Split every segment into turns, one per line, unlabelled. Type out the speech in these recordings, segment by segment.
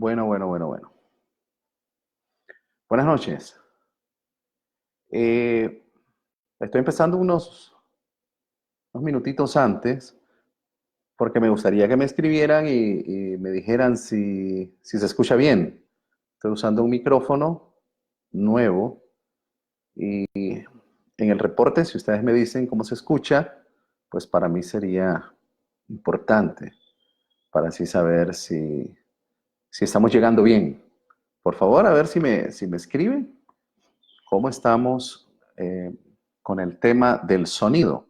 Bueno. Buenas noches. Eh, Estoy empezando unos minutitos antes porque me gustaría que me escribieran y me dijeran si se escucha bien. Estoy usando un micrófono nuevo y en el reporte, si ustedes me dicen cómo se escucha, pues para mí sería importante para así saber si estamos llegando bien. Por favor, a ver si me escriben. ¿Cómo estamos con el tema del sonido?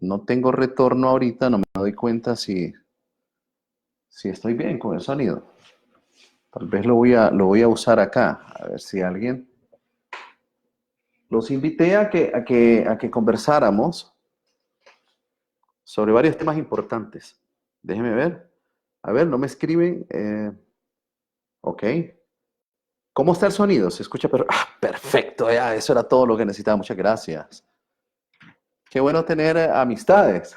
No tengo retorno ahorita, no me doy cuenta si estoy bien con el sonido. Tal vez lo voy a usar acá, a ver si alguien... Los invité a que conversáramos sobre varios temas importantes. Déjenme ver. A ver, no me escriben. Ok. ¿Cómo está el sonido? ¿Se escucha? Perfecto, ya, eso era todo lo que necesitaba. Muchas gracias. Qué bueno tener amistades.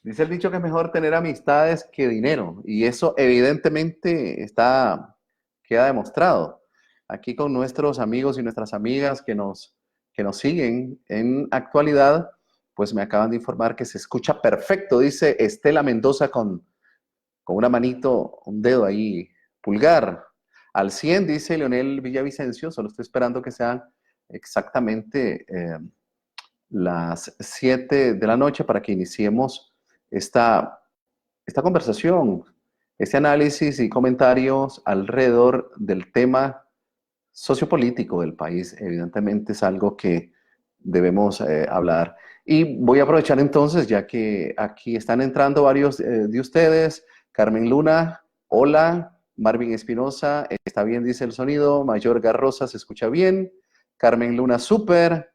Dice el dicho que es mejor tener amistades que dinero, y eso evidentemente queda demostrado. Aquí con nuestros amigos y nuestras amigas que nos siguen en actualidad, pues me acaban de informar que se escucha perfecto, dice Estela Mendoza con una manito, un dedo ahí, pulgar. Al 100, dice Leonel Villavicencio, solo estoy esperando que sean exactamente las 7 de la noche para que iniciemos esta conversación, este análisis y comentarios alrededor del tema sociopolítico del país. Evidentemente es algo que debemos hablar. Y voy a aprovechar entonces, ya que aquí están entrando varios de ustedes. Carmen Luna, hola. Marvin Espinosa, está bien, dice el sonido. Mayor Garrosa, se escucha bien. Carmen Luna, súper.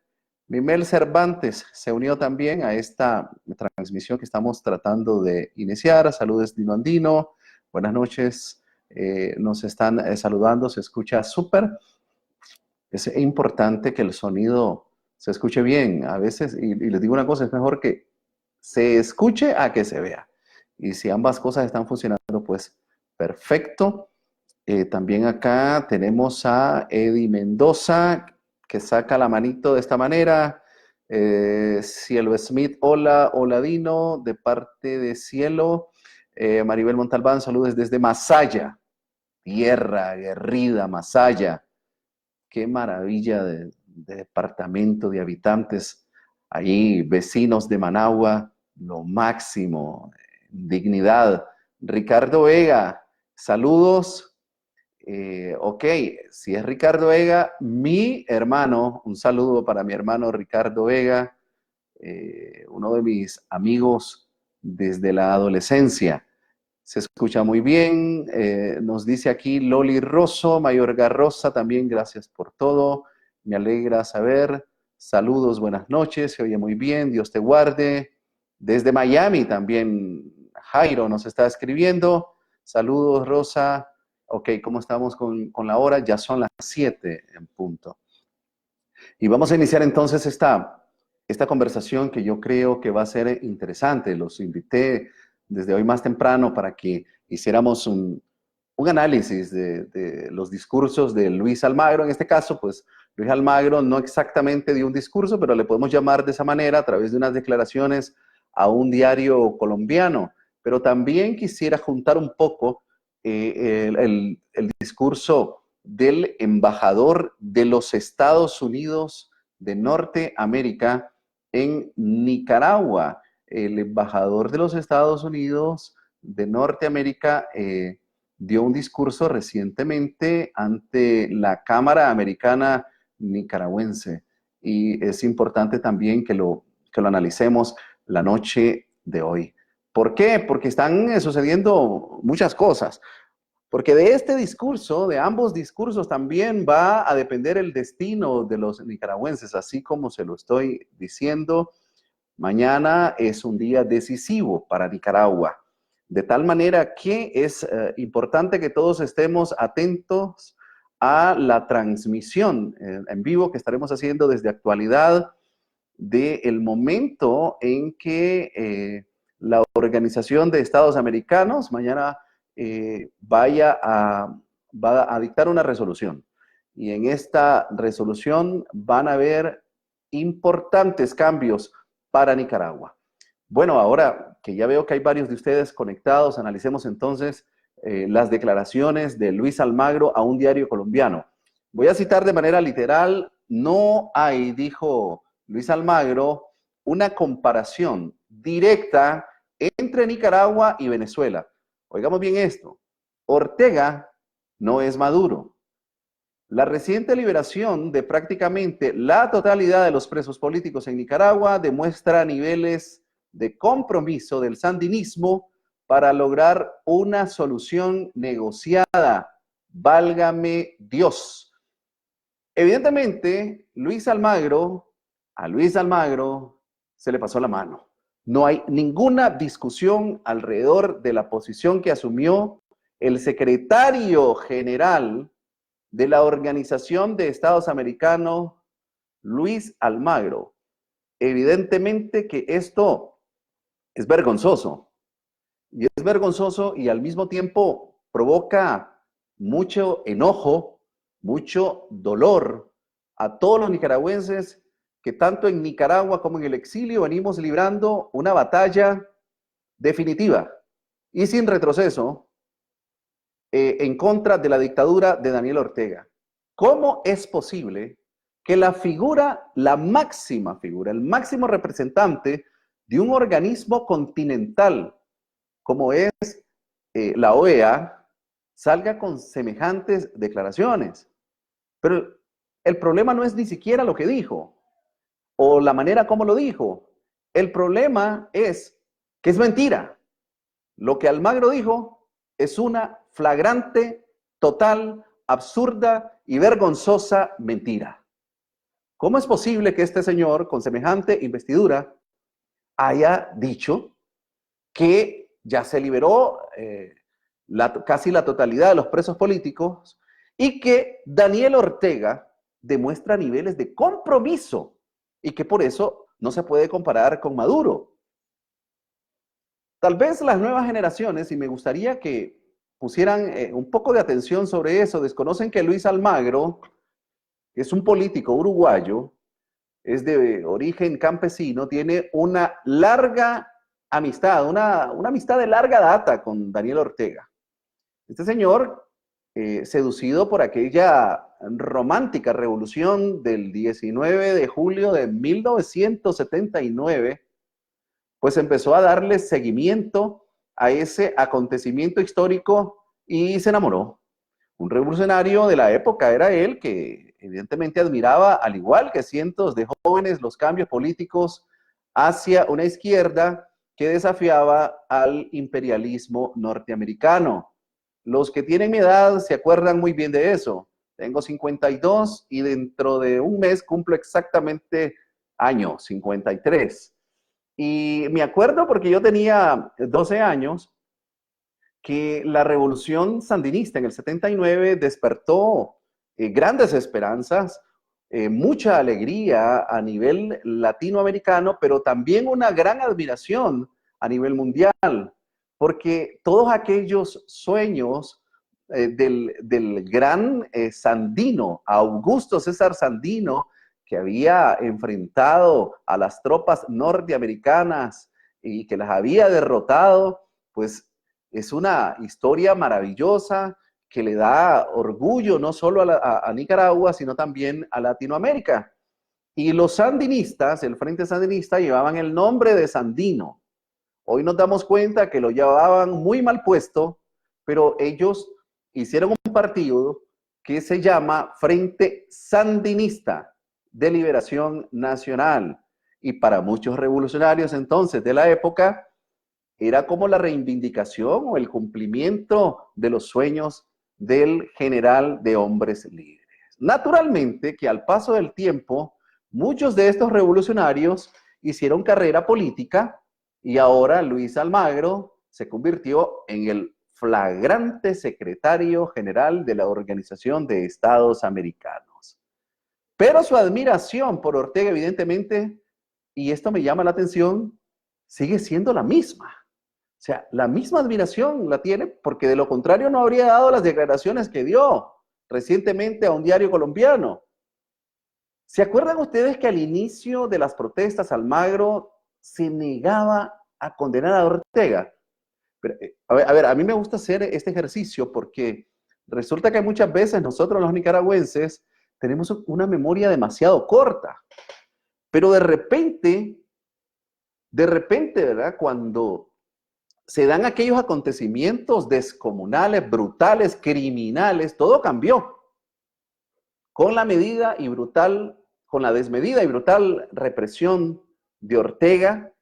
Mimel Cervantes se unió también a esta transmisión que estamos tratando de iniciar. Saludos, Dino Andino. Buenas noches. Nos están saludando, se escucha súper. Es importante que el sonido se escuche bien. A veces, y les digo una cosa, es mejor que se escuche a que se vea. Y si ambas cosas están funcionando, pues perfecto. También acá tenemos a Eddie Mendoza, que saca la manito de esta manera. Cielo Smith, hola Dino, de parte de Cielo. Maribel Montalbán, saludos desde Masaya, tierra aguerrida, Masaya. Qué maravilla de departamento, de habitantes. Allí, vecinos de Managua, lo máximo, dignidad. Ricardo Vega, saludos. Ok, si es Ricardo Vega, mi hermano, un saludo para mi hermano Ricardo Vega, uno de mis amigos desde la adolescencia. Se escucha muy bien. Nos dice aquí Loli Rosso, Mayor Garrosa, también gracias por todo. Me alegra saber. Saludos, buenas noches. Se oye muy bien. Dios te guarde. Desde Miami también Jairo nos está escribiendo. Saludos, Rosa. Ok, ¿cómo estamos con la hora? Ya son las 7 en punto. Y vamos a iniciar entonces esta conversación que yo creo que va a ser interesante. Los invité desde hoy más temprano para que hiciéramos un análisis de los discursos de Luis Almagro. En este caso, pues Luis Almagro no exactamente dio un discurso, pero le podemos llamar de esa manera a través de unas declaraciones a un diario colombiano. Pero también quisiera juntar un poco el discurso del embajador de los Estados Unidos de Norteamérica en Nicaragua. El embajador de los Estados Unidos de Norteamérica dio un discurso recientemente ante la Cámara Americana Nicaragüense, y es importante también que lo analicemos la noche de hoy. ¿Por qué? Porque están sucediendo muchas cosas. Porque de este discurso, de ambos discursos, también va a depender el destino de los nicaragüenses, así como se lo estoy diciendo. Mañana es un día decisivo para Nicaragua, de tal manera que es importante que todos estemos atentos a la transmisión en vivo que estaremos haciendo desde actualidad del momento en que la Organización de Estados Americanos, mañana va a dictar una resolución. Y en esta resolución van a haber importantes cambios para Nicaragua. Bueno, ahora que ya veo que hay varios de ustedes conectados, analicemos entonces las declaraciones de Luis Almagro a un diario colombiano. Voy a citar de manera literal: no hay, dijo Luis Almagro, una comparación directa entre Nicaragua y Venezuela. Oigamos bien esto: Ortega no es Maduro. La reciente liberación de prácticamente la totalidad de los presos políticos en Nicaragua demuestra niveles de compromiso del sandinismo para lograr una solución negociada. Válgame Dios. Evidentemente, a Luis Almagro se le pasó la mano. No hay ninguna discusión alrededor de la posición que asumió el secretario general de la Organización de Estados Americanos, Luis Almagro. Evidentemente que esto es vergonzoso. Y es vergonzoso y al mismo tiempo provoca mucho enojo, mucho dolor a todos los nicaragüenses que tanto en Nicaragua como en el exilio venimos librando una batalla definitiva y sin retroceso en contra de la dictadura de Daniel Ortega. ¿Cómo es posible que la figura, la máxima figura, el máximo representante de un organismo continental como es la OEA, salga con semejantes declaraciones? Pero el problema no es ni siquiera lo que dijo o la manera como lo dijo. El problema es que es mentira. Lo que Almagro dijo es una flagrante, total, absurda y vergonzosa mentira. ¿Cómo es posible que este señor, con semejante investidura, haya dicho que ya se liberó casi la totalidad de los presos políticos y que Daniel Ortega demuestra niveles de compromiso y que por eso no se puede comparar con Maduro? Tal vez las nuevas generaciones, y me gustaría que pusieran un poco de atención sobre eso, desconocen que Luis Almagro, que es un político uruguayo, es de origen campesino, tiene una larga amistad, una amistad de larga data con Daniel Ortega. Este señor, seducido por aquella romántica revolución del 19 de julio de 1979, pues empezó a darle seguimiento a ese acontecimiento histórico y se enamoró. Un revolucionario de la época era él, que evidentemente admiraba, al igual que cientos de jóvenes, los cambios políticos hacia una izquierda que desafiaba al imperialismo norteamericano. Los que tienen mi edad se acuerdan muy bien de eso. Tengo 52 y dentro de un mes cumplo exactamente año 53. Y me acuerdo porque yo tenía 12 años que la revolución sandinista en el 79 despertó grandes esperanzas, mucha alegría a nivel latinoamericano, pero también una gran admiración a nivel mundial, porque todos aquellos sueños del gran Sandino, Augusto César Sandino, que había enfrentado a las tropas norteamericanas y que las había derrotado, pues es una historia maravillosa que le da orgullo no solo a Nicaragua, sino también a Latinoamérica. Y los sandinistas, el Frente Sandinista, llevaban el nombre de Sandino. Hoy nos damos cuenta que lo llevaban muy mal puesto, pero ellos hicieron un partido que se llama Frente Sandinista de Liberación Nacional. Y para muchos revolucionarios entonces de la época, era como la reivindicación o el cumplimiento de los sueños del general de hombres libres. Naturalmente que al paso del tiempo, muchos de estos revolucionarios hicieron carrera política y ahora Luis Almagro se convirtió en el flagrante secretario general de la Organización de Estados Americanos. Pero su admiración por Ortega, evidentemente, y esto me llama la atención, sigue siendo la misma. sea, la misma admiración la tiene porque de lo contrario no habría dado las declaraciones que dio recientemente a un diario colombiano. ¿Se acuerdan ustedes que al inicio de las protestas Almagro se negaba a condenar a Ortega? Pero, a mí me gusta hacer este ejercicio porque resulta que muchas veces nosotros los nicaragüenses tenemos una memoria demasiado corta, pero de repente, ¿verdad? Cuando se dan aquellos acontecimientos descomunales, brutales, criminales, todo cambió. Con la medida y brutal, con la desmedida y brutal represión de Ortega,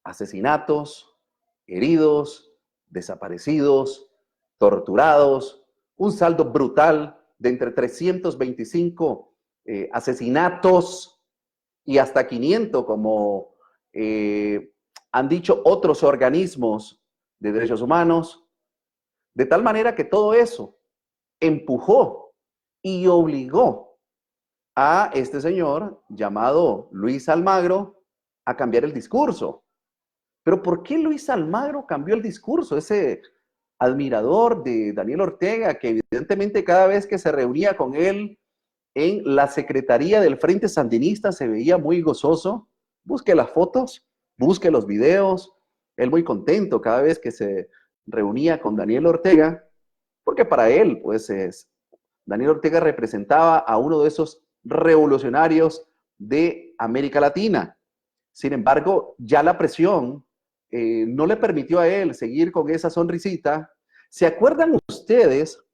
asesinatos, heridos, desaparecidos, torturados, un saldo brutal de entre 325 asesinatos y hasta 500, como han dicho otros organismos de derechos humanos, de tal manera que todo eso empujó y obligó a este señor llamado Luis Almagro a cambiar el discurso. Pero ¿por qué Luis Almagro cambió el discurso? Ese admirador de Daniel Ortega, que evidentemente cada vez que se reunía con él en la secretaría del Frente Sandinista se veía muy gozoso. Busque las fotos, busque los videos. Él muy contento cada vez que se reunía con Daniel Ortega, porque para él, pues, Daniel Ortega representaba a uno de esos revolucionarios de América Latina. Sin embargo, ya la presión no le permitió a él seguir con esa sonrisita. ¿Se acuerdan ustedes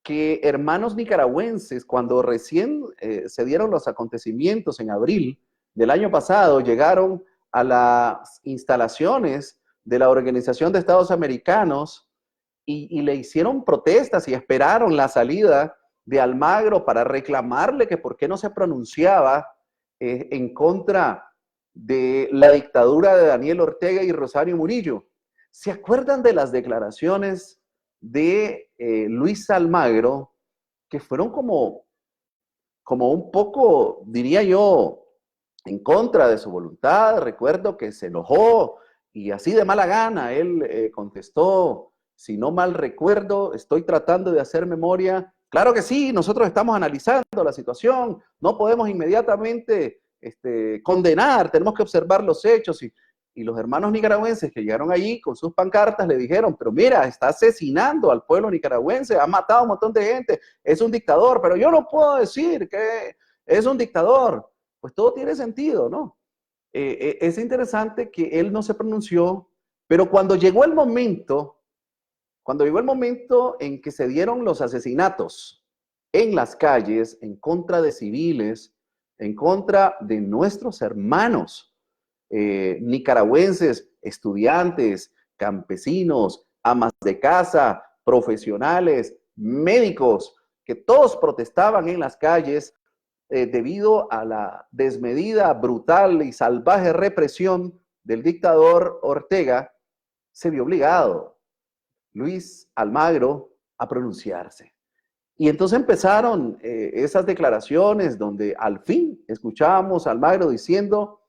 que hermanos nicaragüenses, cuando recién se dieron los acontecimientos en abril del año pasado, llegaron a las instalaciones de la Organización de Estados Americanos y le hicieron protestas y esperaron la salida de Almagro para reclamarle que por qué no se pronunciaba en contra de la dictadura de Daniel Ortega y Rosario Murillo? ¿Se acuerdan de las declaraciones de Luis Almagro, que fueron como un poco, diría yo, en contra de su voluntad? Recuerdo que se enojó y así de mala gana él contestó, si no mal recuerdo, estoy tratando de hacer memoria. Claro que sí, nosotros estamos analizando la situación, no podemos inmediatamente condenar, tenemos que observar los hechos. Y los hermanos nicaragüenses que llegaron allí con sus pancartas le dijeron, pero mira, está asesinando al pueblo nicaragüense, ha matado a un montón de gente, es un dictador, pero yo no puedo decir que es un dictador. Pues todo tiene sentido, ¿no? Es interesante que él no se pronunció, pero cuando llegó el momento en que se dieron los asesinatos en las calles, en contra de civiles, en contra de nuestros hermanos nicaragüenses, estudiantes, campesinos, amas de casa, profesionales, médicos, que todos protestaban en las calles debido a la desmedida, brutal y salvaje represión del dictador Ortega, se vio obligado Luis Almagro a pronunciarse. Y entonces empezaron esas declaraciones donde al fin escuchábamos a Almagro diciendo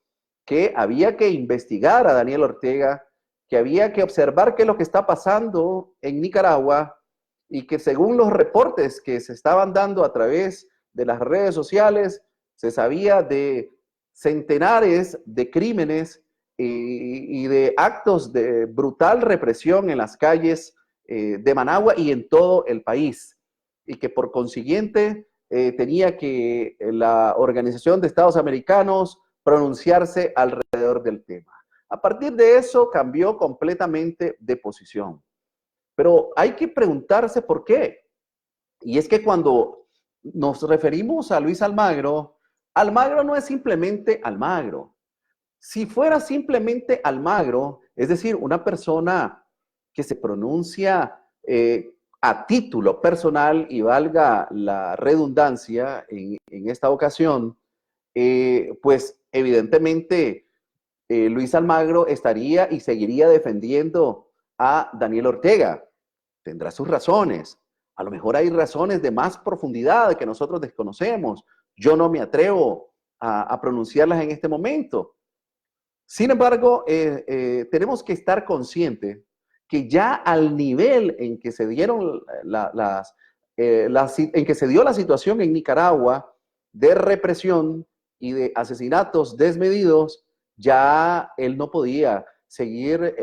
que había que investigar a Daniel Ortega, que había que observar qué es lo que está pasando en Nicaragua y que según los reportes que se estaban dando a través de las redes sociales, se sabía de centenares de crímenes y de actos de brutal represión en las calles de Managua y en todo el país. Y que por consiguiente tenía que la Organización de Estados Americanos pronunciarse alrededor del tema. A partir de eso cambió completamente de posición. Pero hay que preguntarse por qué. Y es que cuando nos referimos a Luis Almagro, Almagro no es simplemente Almagro. Si fuera simplemente Almagro, es decir, una persona que se pronuncia a título personal, y valga la redundancia en esta ocasión, pues evidentemente Luis Almagro estaría y seguiría defendiendo a Daniel Ortega. Tendrá sus razones. A lo mejor hay razones de más profundidad que nosotros desconocemos. Yo no me atrevo a pronunciarlas en este momento. Sin embargo, tenemos que estar conscientes que ya al nivel en que se dieron en que se dio la situación en Nicaragua de represión y de asesinatos desmedidos, ya él no podía seguir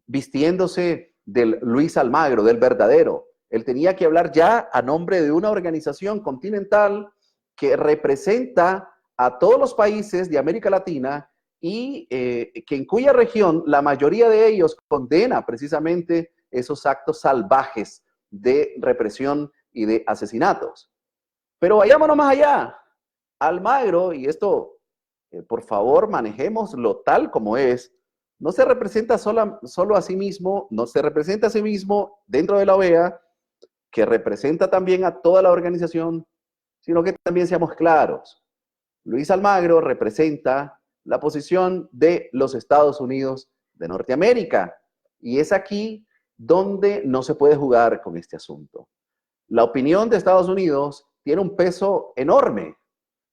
vistiéndose del Luis Almagro, del verdadero. Él tenía que hablar ya a nombre de una organización continental que representa a todos los países de América Latina y que en cuya región la mayoría de ellos condena precisamente esos actos salvajes de represión y de asesinatos. Pero vayámonos más allá. Almagro, y esto, por favor, manejémoslo tal como es, no se representa solo a sí mismo, no se representa a sí mismo dentro de la OEA, que representa también a toda la organización, sino que también seamos claros. Luis Almagro representa la posición de los Estados Unidos de Norteamérica, y es aquí donde no se puede jugar con este asunto. La opinión de Estados Unidos tiene un peso enorme.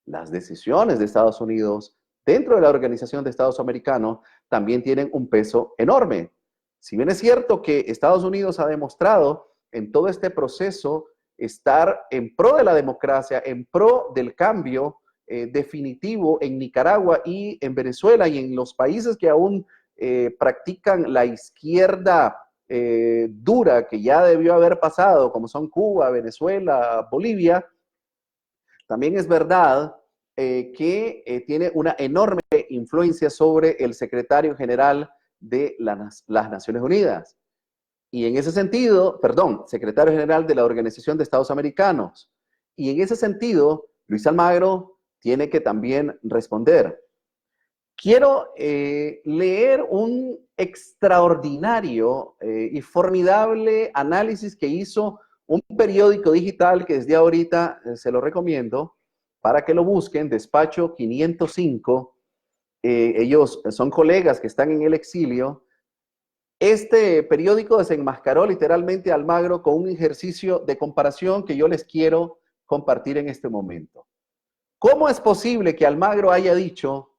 Las decisiones de Estados Unidos dentro de la Organización de Estados Americanos también tienen un peso enorme. Si bien es cierto que Estados Unidos ha demostrado en todo este proceso estar en pro de la democracia, en pro del cambio definitivo en Nicaragua y en Venezuela y en los países que aún practican la izquierda dura que ya debió haber pasado, como son Cuba, Venezuela, Bolivia, también es verdad que tiene una enorme influencia sobre el secretario general de las Naciones Unidas. Y en ese sentido, perdón, secretario general de la Organización de Estados Americanos. Y en ese sentido, Luis Almagro tiene que también responder. Quiero leer un extraordinario y formidable análisis que hizo un periódico digital que desde ahorita se lo recomiendo para que lo busquen, Despacho 505. Ellos son colegas que están en el exilio. Este periódico desenmascaró literalmente a Almagro con un ejercicio de comparación que yo les quiero compartir en este momento. ¿Cómo es posible que Almagro haya dicho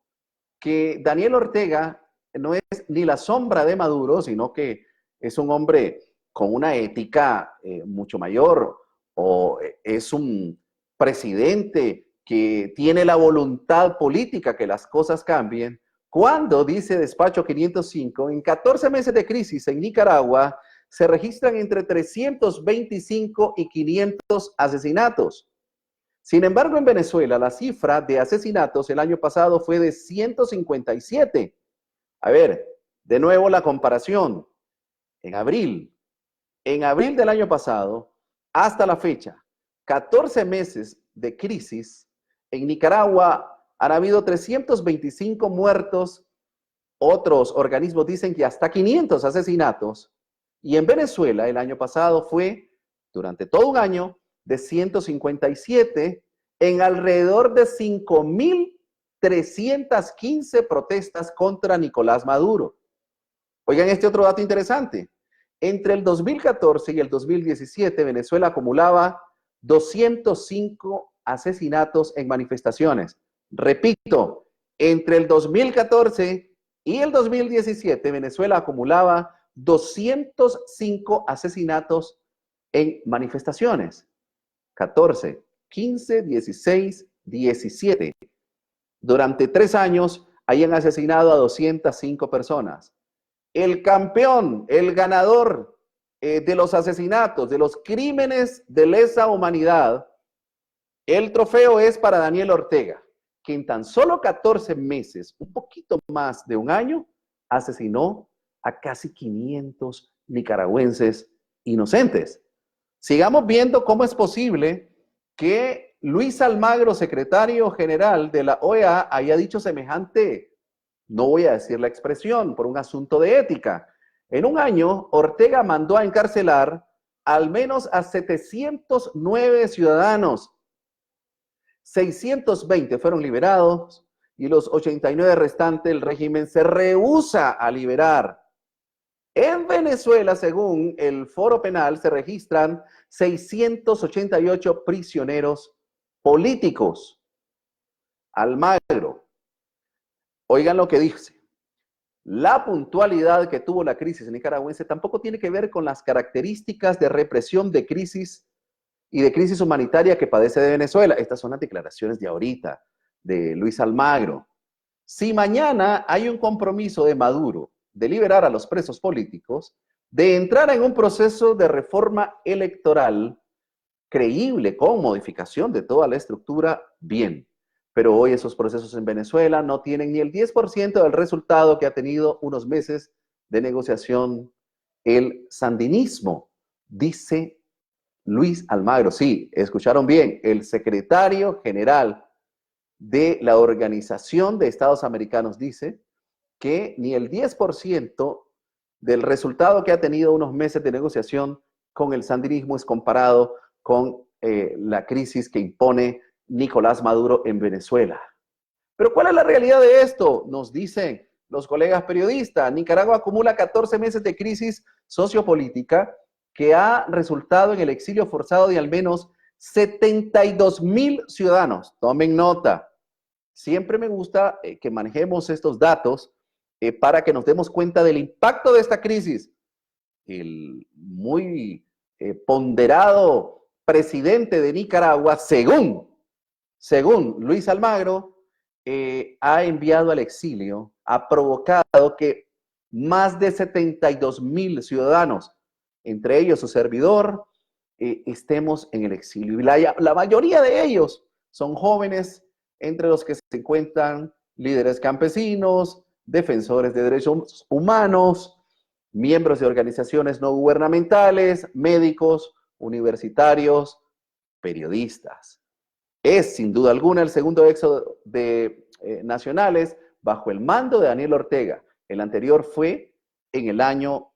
que Daniel Ortega no es ni la sombra de Maduro, sino que es un hombre con una ética mucho mayor, o es un presidente que tiene la voluntad política que las cosas cambien, cuando, dice Despacho 505, en 14 meses de crisis en Nicaragua se registran entre 325 y 500 asesinatos? Sin embargo, en Venezuela, la cifra de asesinatos el año pasado fue de 157. A ver, de nuevo la comparación. En abril del año pasado, hasta la fecha, 14 meses de crisis, en Nicaragua han habido 325 muertos, otros organismos dicen que hasta 500 asesinatos, y en Venezuela el año pasado fue, durante todo un año, de 157 en alrededor de 5,315 protestas contra Nicolás Maduro. Oigan este otro dato interesante. Entre el 2014 y el 2017, Venezuela acumulaba 205 asesinatos en manifestaciones. Repito, entre el 2014 y el 2017, Venezuela acumulaba 205 asesinatos en manifestaciones. 14, 15, 16, 17. Durante 3 años hayan asesinado a 205 personas. El campeón, el ganador de los asesinatos, de los crímenes de lesa humanidad, el trofeo es para Daniel Ortega, que en tan solo 14 meses, un poquito más de un año, asesinó a casi 500 nicaragüenses inocentes. Sigamos viendo cómo es posible que Luis Almagro, secretario general de la OEA, haya dicho semejante, no voy a decir la expresión, por un asunto de ética. En un año, Ortega mandó a encarcelar al menos a 709 ciudadanos. 620 fueron liberados y los 89 restantes el régimen se rehúsa a liberar. En Venezuela, según el Foro Penal, se registran 688 prisioneros políticos. Almagro, oigan lo que dice. La puntualidad que tuvo la crisis nicaragüense tampoco tiene que ver con las características de represión de crisis y de crisis humanitaria que padece de Venezuela. Estas son las declaraciones de ahorita, de Luis Almagro. Si mañana hay un compromiso de Maduro de liberar a los presos políticos, de entrar en un proceso de reforma electoral creíble con modificación de toda la estructura, bien. Pero hoy esos procesos en Venezuela no tienen ni el 10% del resultado que ha tenido unos meses de negociación el sandinismo, dice Luis Almagro. Sí, escucharon bien, el secretario general de la Organización de Estados Americanos dice que ni el 10% del resultado que ha tenido unos meses de negociación con el sandinismo es comparado con la crisis que impone Nicolás Maduro en Venezuela. Pero ¿cuál es la realidad de esto? Nos dicen los colegas periodistas. Nicaragua acumula 14 meses de crisis sociopolítica que ha resultado en el exilio forzado de al menos 72,000 ciudadanos. Tomen nota. Siempre me gusta que manejemos estos datos para que nos demos cuenta del impacto de esta crisis. El muy ponderado presidente de Nicaragua, según Luis Almagro, ha enviado al exilio, ha provocado que más de 72,000 ciudadanos, entre ellos su servidor, estemos en el exilio. Y la mayoría de ellos son jóvenes, entre los que se encuentran líderes campesinos, defensores de derechos humanos, miembros de organizaciones no gubernamentales, médicos, universitarios, periodistas. Es, sin duda alguna, el segundo éxodo de nacionales bajo el mando de Daniel Ortega. El anterior fue en el año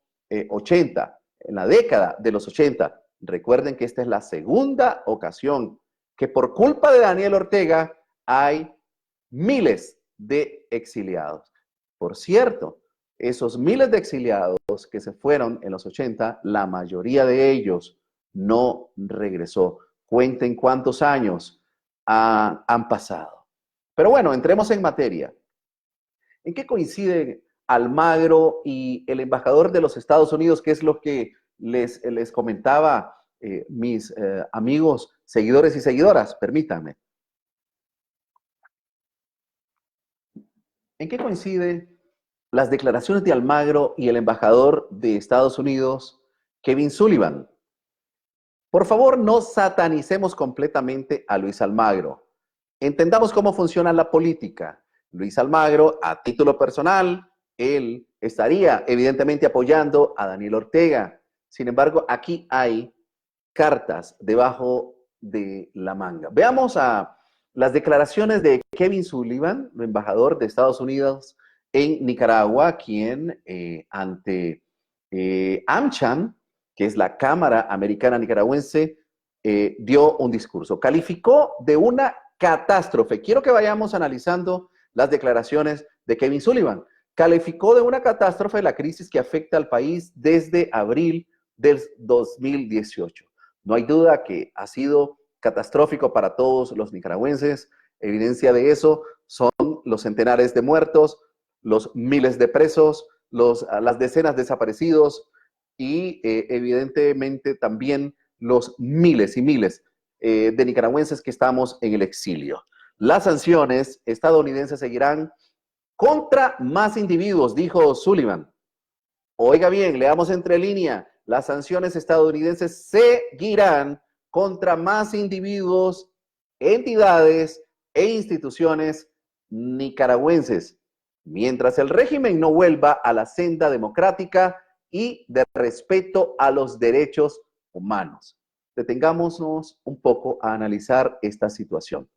80, en la década de los 80. Recuerden que esta es la segunda ocasión que por culpa de Daniel Ortega hay miles de exiliados. Por cierto, esos miles de exiliados que se fueron en los 80, la mayoría de ellos no regresó. Cuenten cuántos años han pasado. Pero bueno, entremos en materia. ¿En qué coinciden Almagro y el embajador de los Estados Unidos, que es lo que les comentaba mis amigos, seguidores y seguidoras? Permítanme. ¿En qué coinciden las declaraciones de Almagro y el embajador de Estados Unidos, Kevin Sullivan? Por favor, no satanicemos completamente a Luis Almagro. Entendamos cómo funciona la política. Luis Almagro, a título personal, él estaría evidentemente apoyando a Daniel Ortega. Sin embargo, aquí hay cartas debajo de la manga. Veamos a las declaraciones de Kevin Sullivan, el embajador de Estados Unidos en Nicaragua, quien ante AmCham, que es la Cámara Americana Nicaragüense, dio un discurso. Calificó de una catástrofe. Quiero que vayamos analizando las declaraciones de Kevin Sullivan. Calificó de una catástrofe la crisis que afecta al país desde abril del 2018. No hay duda que ha sido catastrófico para todos los nicaragüenses. Evidencia de eso son los centenares de muertos, los miles de presos, las decenas de desaparecidos y evidentemente también los miles y miles de nicaragüenses que estamos en el exilio. Las sanciones estadounidenses seguirán contra más individuos, dijo Sullivan. Oiga bien, leamos entre línea. Las sanciones estadounidenses seguirán contra más individuos, entidades e instituciones nicaragüenses, mientras el régimen no vuelva a la senda democrática y de respeto a los derechos humanos. Detengámonos un poco a analizar esta situación.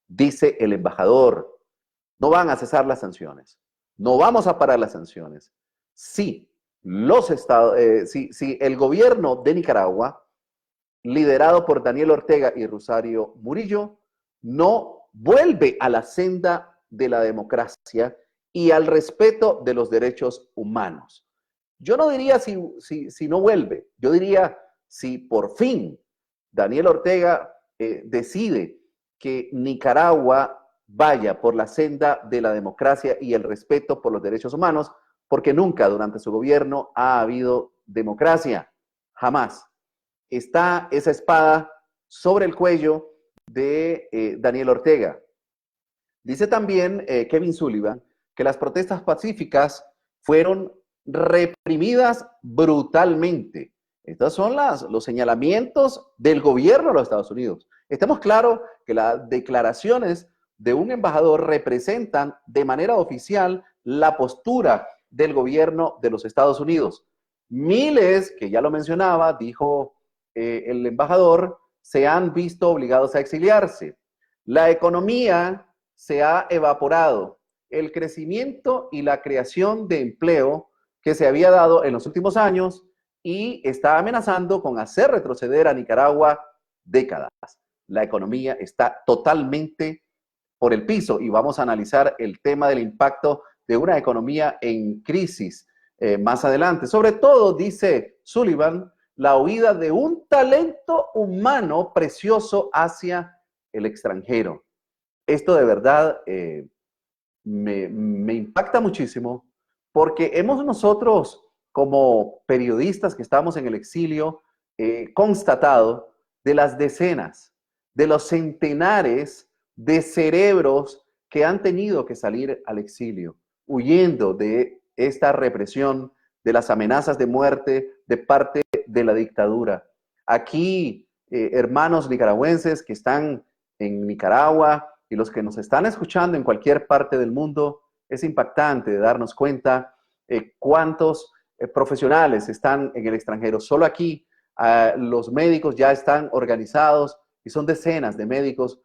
Dice el embajador, no van a cesar las sanciones, no vamos a parar las sanciones. Sí, si el gobierno de Nicaragua, liderado por Daniel Ortega y Rosario Murillo, no vuelve a la senda de la democracia y al respeto de los derechos humanos. Yo no diría si no vuelve, yo diría si por fin Daniel Ortega decide que Nicaragua vaya por la senda de la democracia y el respeto por los derechos humanos, porque nunca durante su gobierno ha habido democracia, jamás. Está esa espada sobre el cuello de Daniel Ortega. Dice también Kevin Sullivan que las protestas pacíficas fueron reprimidas brutalmente. Estos son los señalamientos del gobierno de los Estados Unidos. Estamos claros que las declaraciones de un embajador representan de manera oficial la postura del gobierno de los Estados Unidos. Miles, que ya lo mencionaba, dijo el embajador, se han visto obligados a exiliarse. La economía se ha evaporado. El crecimiento y la creación de empleo que se había dado en los últimos años y está amenazando con hacer retroceder a Nicaragua décadas. La economía está totalmente por el piso y vamos a analizar el tema del impacto de una economía en crisis más adelante. Sobre todo, dice Sullivan, la huida de un talento humano precioso hacia el extranjero. Esto de verdad me impacta muchísimo porque hemos nosotros como periodistas que estamos en el exilio constatado de las decenas, de los centenares de cerebros que han tenido que salir al exilio, huyendo de esta represión, de las amenazas de muerte de parte de la dictadura. Aquí, hermanos nicaragüenses que están en Nicaragua y los que nos están escuchando en cualquier parte del mundo, es impactante de darnos cuenta cuántos profesionales están en el extranjero. Solo aquí los médicos ya están organizados y son decenas de médicos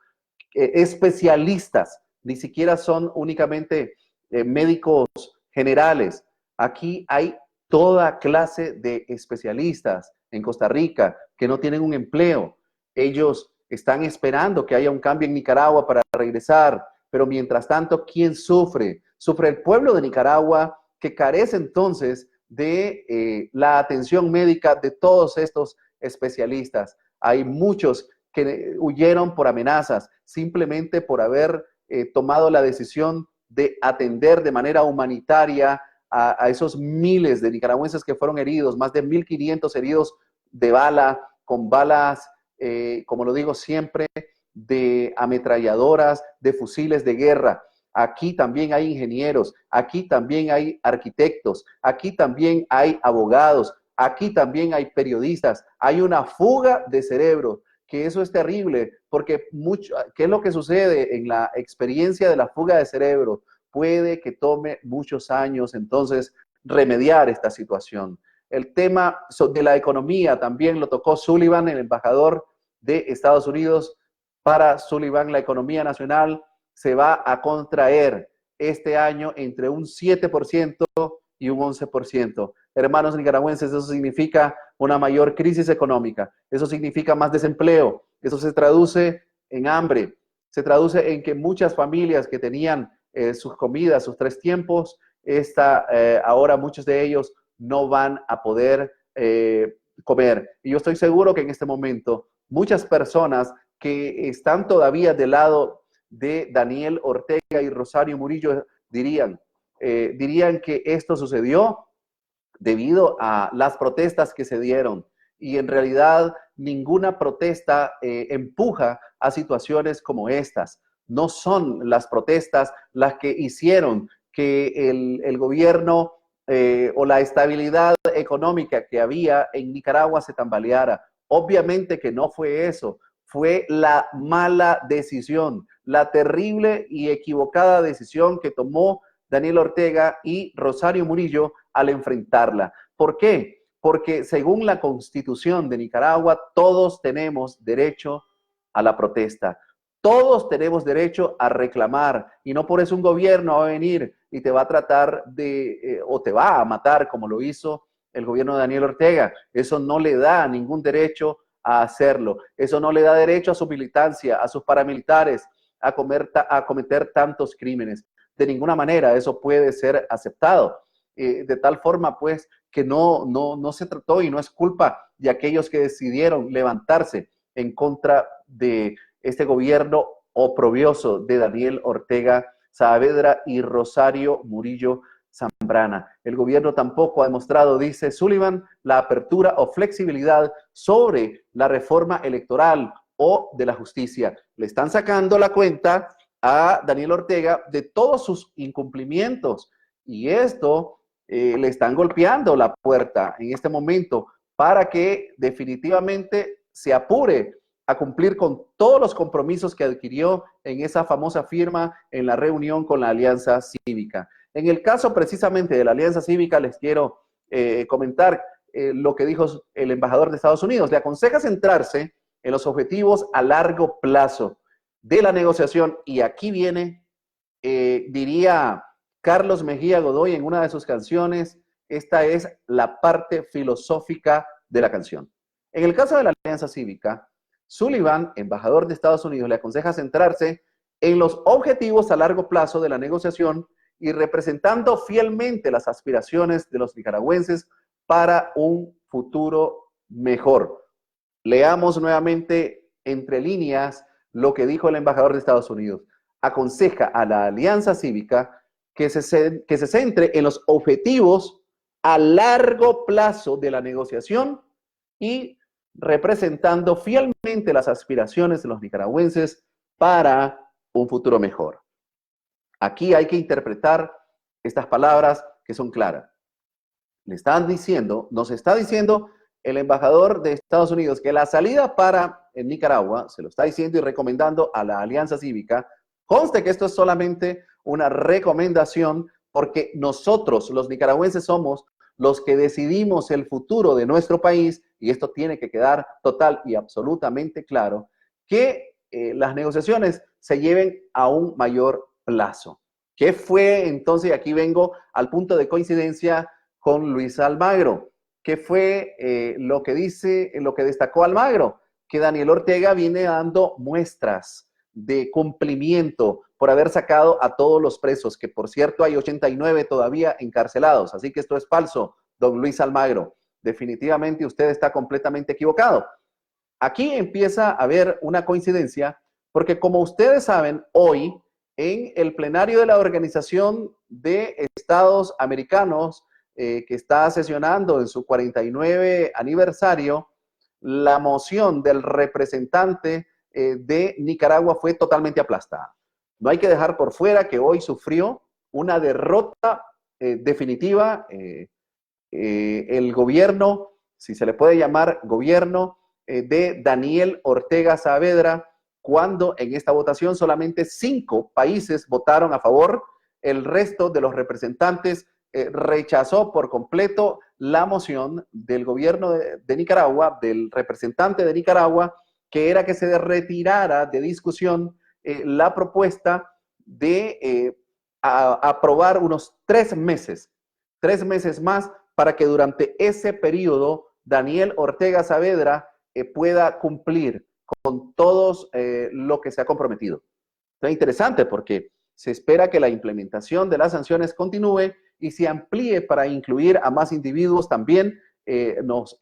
especialistas, ni siquiera son únicamente médicos generales. Aquí hay toda clase de especialistas en Costa Rica que no tienen un empleo. Ellos están esperando que haya un cambio en Nicaragua para regresar, pero mientras tanto, ¿quién sufre? Sufre el pueblo de Nicaragua, que carece entonces de la atención médica de todos estos especialistas. Hay muchos que huyeron por amenazas, simplemente por haber tomado la decisión de atender de manera humanitaria a esos miles de nicaragüenses que fueron heridos, más de 1,500 heridos de bala, con balas, como lo digo siempre, de ametralladoras, de fusiles de guerra. Aquí también hay ingenieros, aquí también hay arquitectos, aquí también hay abogados, aquí también hay periodistas. Hay una fuga de cerebros, que eso es terrible, porque ¿qué es lo que sucede en la experiencia de la fuga de cerebro? Puede que tome muchos años entonces remediar esta situación. El tema de la economía también lo tocó Sullivan, el embajador de Estados Unidos. Para Sullivan, la economía nacional se va a contraer este año entre un 7% y un 11%. Hermanos nicaragüenses, eso significa una mayor crisis económica, eso significa más desempleo, eso se traduce en hambre, se traduce en que muchas familias que tenían sus comidas, sus 3 tiempos, ahora muchos de ellos no van a poder comer. Y yo estoy seguro que en este momento muchas personas que están todavía del lado de Daniel Ortega y Rosario Murillo dirían que esto sucedió debido a las protestas que se dieron. Y en realidad ninguna protesta empuja a situaciones como estas. No son las protestas las que hicieron que el gobierno o la estabilidad económica que había en Nicaragua se tambaleara. Obviamente que no fue eso. Fue la mala decisión, la terrible y equivocada decisión que tomó Daniel Ortega y Rosario Murillo al enfrentarla. ¿Por qué? Porque según la Constitución de Nicaragua, todos tenemos derecho a la protesta. Todos tenemos derecho a reclamar y no por eso un gobierno va a venir y te va a tratar o te va a matar como lo hizo el gobierno de Daniel Ortega. Eso no le da ningún derecho a hacerlo. Eso no le da derecho a su militancia, a sus paramilitares, a cometer tantos crímenes. De ninguna manera eso puede ser aceptado. De tal forma, pues, que no se trató y no es culpa de aquellos que decidieron levantarse en contra de este gobierno oprobioso de Daniel Ortega Saavedra y Rosario Murillo Zambrana. El gobierno tampoco ha demostrado, dice Sullivan, la apertura o flexibilidad sobre la reforma electoral o de la justicia. Le están sacando la cuenta a Daniel Ortega de todos sus incumplimientos y esto le están golpeando la puerta en este momento para que definitivamente se apure a cumplir con todos los compromisos que adquirió en esa famosa firma en la reunión con la Alianza Cívica. En el caso precisamente de la Alianza Cívica, les quiero comentar lo que dijo el embajador de Estados Unidos. Le aconseja centrarse en los objetivos a largo plazo de la negociación. Y aquí viene, diría Carlos Mejía Godoy en una de sus canciones, esta es la parte filosófica de la canción. En el caso de la Alianza Cívica, Sullivan, embajador de Estados Unidos, le aconseja centrarse en los objetivos a largo plazo de la negociación y representando fielmente las aspiraciones de los nicaragüenses para un futuro mejor. Leamos nuevamente entre líneas lo que dijo el embajador de Estados Unidos. Aconseja a la Alianza Cívica que se centre en los objetivos a largo plazo de la negociación y representando fielmente las aspiraciones de los nicaragüenses para un futuro mejor. Aquí hay que interpretar estas palabras que son claras. Le están diciendo, nos está diciendo el embajador de Estados Unidos que la salida para Nicaragua, se lo está diciendo y recomendando a la Alianza Cívica. Conste que esto es solamente una recomendación porque nosotros, los nicaragüenses, somos los que decidimos el futuro de nuestro país y esto tiene que quedar total y absolutamente claro, que las negociaciones se lleven a un mayor plazo. ¿Qué fue entonces? Aquí vengo al punto de coincidencia con Luis Almagro. ¿Qué fue lo que dice, lo que destacó Almagro? Que Daniel Ortega viene dando muestras de cumplimiento por haber sacado a todos los presos, que por cierto hay 89 todavía encarcelados, así que esto es falso, don Luis Almagro. Definitivamente usted está completamente equivocado. Aquí empieza a haber una coincidencia, porque como ustedes saben, hoy en el plenario de la Organización de Estados Americanos, que está sesionando en su 49 aniversario, la moción del representante de Nicaragua fue totalmente aplastada. No hay que dejar por fuera que hoy sufrió una derrota definitiva. El gobierno, si se le puede llamar gobierno, de Daniel Ortega Saavedra, cuando en esta votación solamente 5 países votaron a favor, el resto de los representantes rechazó por completo la moción del gobierno de Nicaragua, del representante de Nicaragua, que era que se retirara de discusión la propuesta de aprobar unos 3 meses más para que durante ese periodo Daniel Ortega Saavedra pueda cumplir con todos lo que se ha comprometido. Es interesante porque se espera que la implementación de las sanciones continúe y se amplíe para incluir a más individuos también. Nos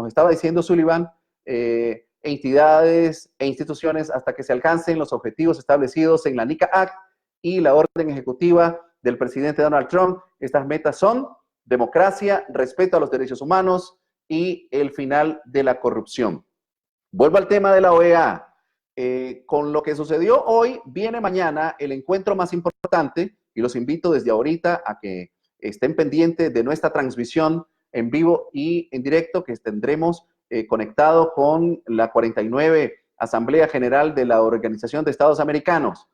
estaba diciendo Sullivan, entidades e instituciones hasta que se alcancen los objetivos establecidos en la NICA Act y la orden ejecutiva del presidente Donald Trump. Estas metas son democracia, respeto a los derechos humanos y el final de la corrupción. Vuelvo al tema de la OEA. Con lo que sucedió hoy, viene mañana el encuentro más importante y los invito desde ahorita a que estén pendientes de nuestra transmisión en vivo y en directo que tendremos conectado con la 49 Asamblea General de la Organización de Estados Americanos.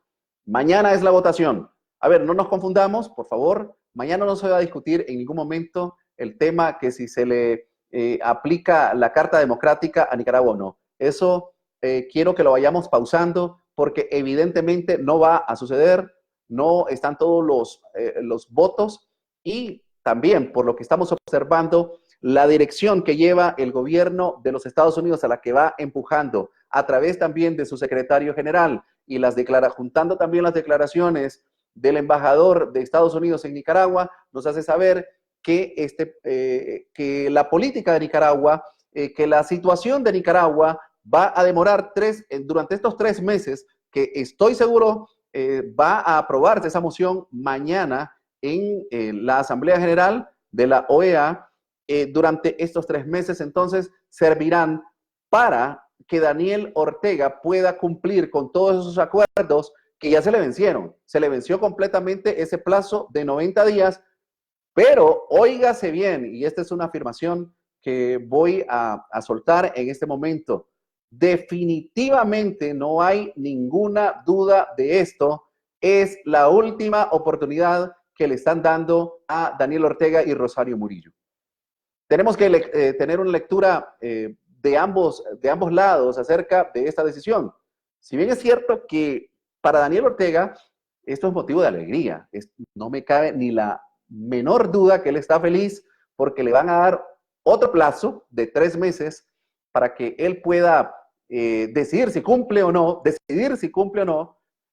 Mañana es la votación. A ver, no nos confundamos, por favor. Mañana no se va a discutir en ningún momento el tema que si se le aplica la Carta Democrática a Nicaragua o no. Eso quiero que lo vayamos pausando porque evidentemente no va a suceder, no están todos los votos y también por lo que estamos observando, la dirección que lleva el gobierno de los Estados Unidos a la que va empujando a través también de su secretario general y juntando también las declaraciones del embajador de Estados Unidos en Nicaragua, nos hace saber que, que la política de Nicaragua, que la situación de Nicaragua va a demorar durante estos 3 meses, que estoy seguro va a aprobarse esa moción mañana en la Asamblea General de la OEA durante estos 3 meses, entonces, servirán para que Daniel Ortega pueda cumplir con todos esos acuerdos que ya se le vencieron. Se le venció completamente ese plazo de 90 días, pero óigase bien, y esta es una afirmación que voy a soltar en este momento. Definitivamente no hay ninguna duda de esto. Es la última oportunidad que le están dando a Daniel Ortega y Rosario Murillo. Tenemos que tener una lectura de ambos lados acerca de esta decisión. Si bien es cierto que para Daniel Ortega esto es motivo de alegría, no me cabe ni la menor duda que él está feliz porque le van a dar otro plazo de 3 meses para que él pueda decidir si cumple o no,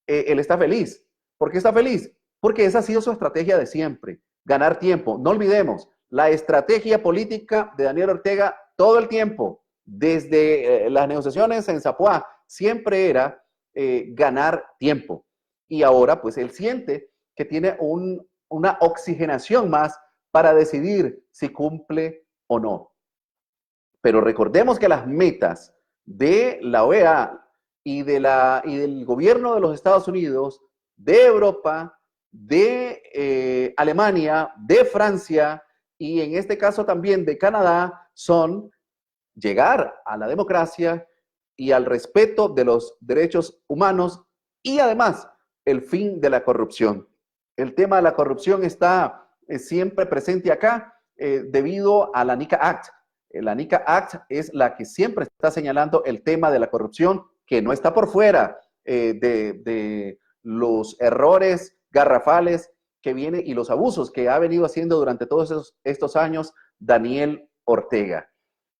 él está feliz. ¿Por qué está feliz? Porque esa ha sido su estrategia de siempre, ganar tiempo. No olvidemos, la estrategia política de Daniel Ortega todo el tiempo, desde las negociaciones en Zapoá, siempre era ganar tiempo. Y ahora, pues, él siente que tiene una oxigenación más para decidir si cumple o no. Pero recordemos que las metas de la OEA y del gobierno de los Estados Unidos, de Europa, de Alemania, de Francia y en este caso también de Canadá son llegar a la democracia y al respeto de los derechos humanos y además el fin de la corrupción. El tema de la corrupción está siempre presente acá debido a la NICA Act. La NICA Act es la que siempre está señalando el tema de la corrupción, que no está por fuera de los errores garrafales que viene y los abusos que ha venido haciendo durante todos estos años Daniel Ortega.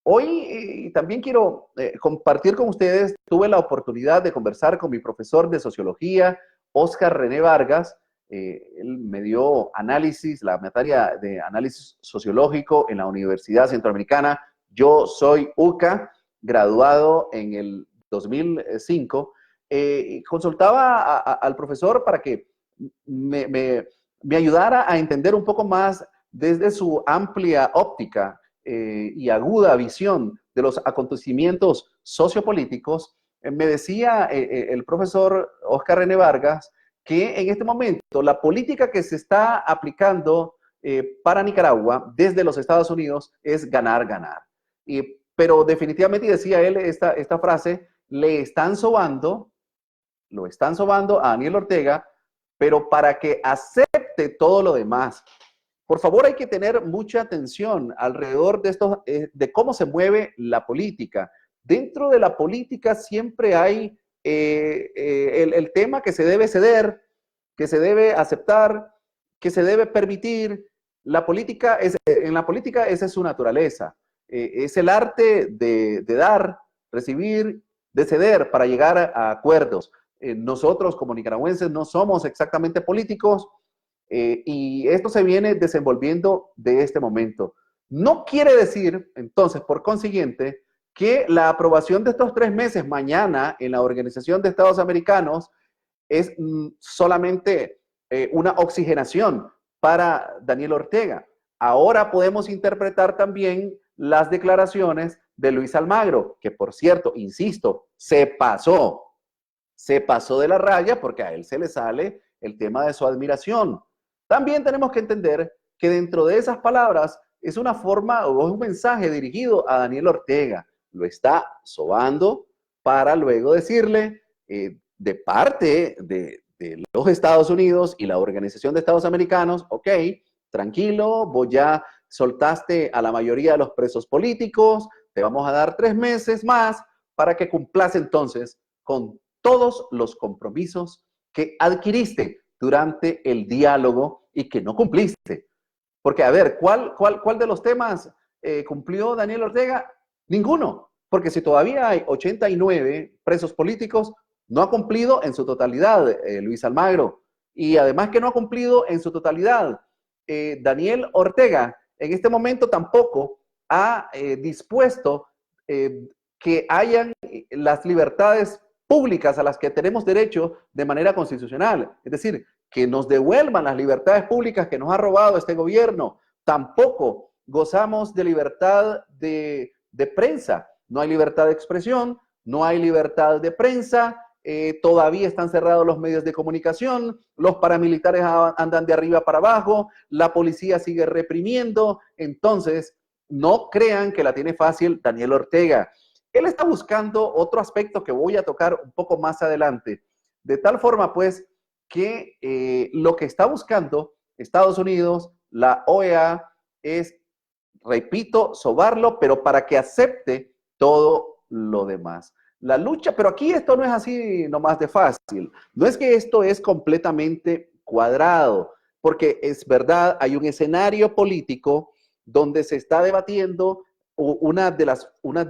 Hoy también quiero compartir con ustedes, tuve la oportunidad de conversar con mi profesor de sociología, Óscar René Vargas. Él me dio análisis, la materia de análisis sociológico en la Universidad Centroamericana. Yo soy UCA, graduado en el 2005. Consultaba al profesor para que me ayudara a entender un poco más desde su amplia óptica y aguda visión de los acontecimientos sociopolíticos. Me decía el profesor Óscar René Vargas que en este momento la política que se está aplicando para Nicaragua desde los Estados Unidos es ganar, ganar. Pero definitivamente, y decía él esta frase, lo están sobando a Daniel Ortega, pero para que acepte todo lo demás. Por favor, hay que tener mucha atención alrededor de esto, de cómo se mueve la política. Dentro de la política siempre hay el tema que se debe ceder, que se debe aceptar, que se debe permitir. En la política esa es su naturaleza. Es el arte de dar, recibir, de ceder para llegar a acuerdos. Nosotros como nicaragüenses no somos exactamente políticos, y esto se viene desenvolviendo de este momento. No quiere decir, entonces, por consiguiente, que la aprobación de estos 3 meses mañana en la Organización de Estados Americanos es solamente una oxigenación para Daniel Ortega. Ahora podemos interpretar también las declaraciones de Luis Almagro, que por cierto, insisto, se pasó de la raya porque a él se le sale el tema de su admiración. También tenemos que entender que dentro de esas palabras es una forma o un mensaje dirigido a Daniel Ortega. Lo está sobando para luego decirle de parte de los Estados Unidos y la Organización de Estados Americanos, ok, tranquilo, vos ya soltaste a la mayoría de los presos políticos, te vamos a dar 3 meses más para que cumplas entonces con todos los compromisos que adquiriste durante el diálogo y que no cumpliste. Porque, a ver, ¿cuál de los temas cumplió Daniel Ortega? Ninguno. Porque si todavía hay 89 presos políticos, no ha cumplido en su totalidad Luis Almagro. Y además que no ha cumplido en su totalidad Daniel Ortega, en este momento tampoco ha dispuesto que hayan las libertades públicas a las que tenemos derecho de manera constitucional. Es decir, que nos devuelvan las libertades públicas que nos ha robado este gobierno. Tampoco gozamos de libertad de prensa. No hay libertad de expresión, no hay libertad de prensa, todavía están cerrados los medios de comunicación, los paramilitares andan de arriba para abajo, la policía sigue reprimiendo. Entonces, no crean que la tiene fácil Daniel Ortega. Él está buscando otro aspecto que voy a tocar un poco más adelante. De tal forma, pues, que lo que está buscando Estados Unidos, la OEA, es, repito, sobarlo, pero para que acepte todo lo demás. La lucha, pero aquí esto no es así nomás de fácil. No es que esto es completamente cuadrado, porque es verdad, hay un escenario político donde se está debatiendo una de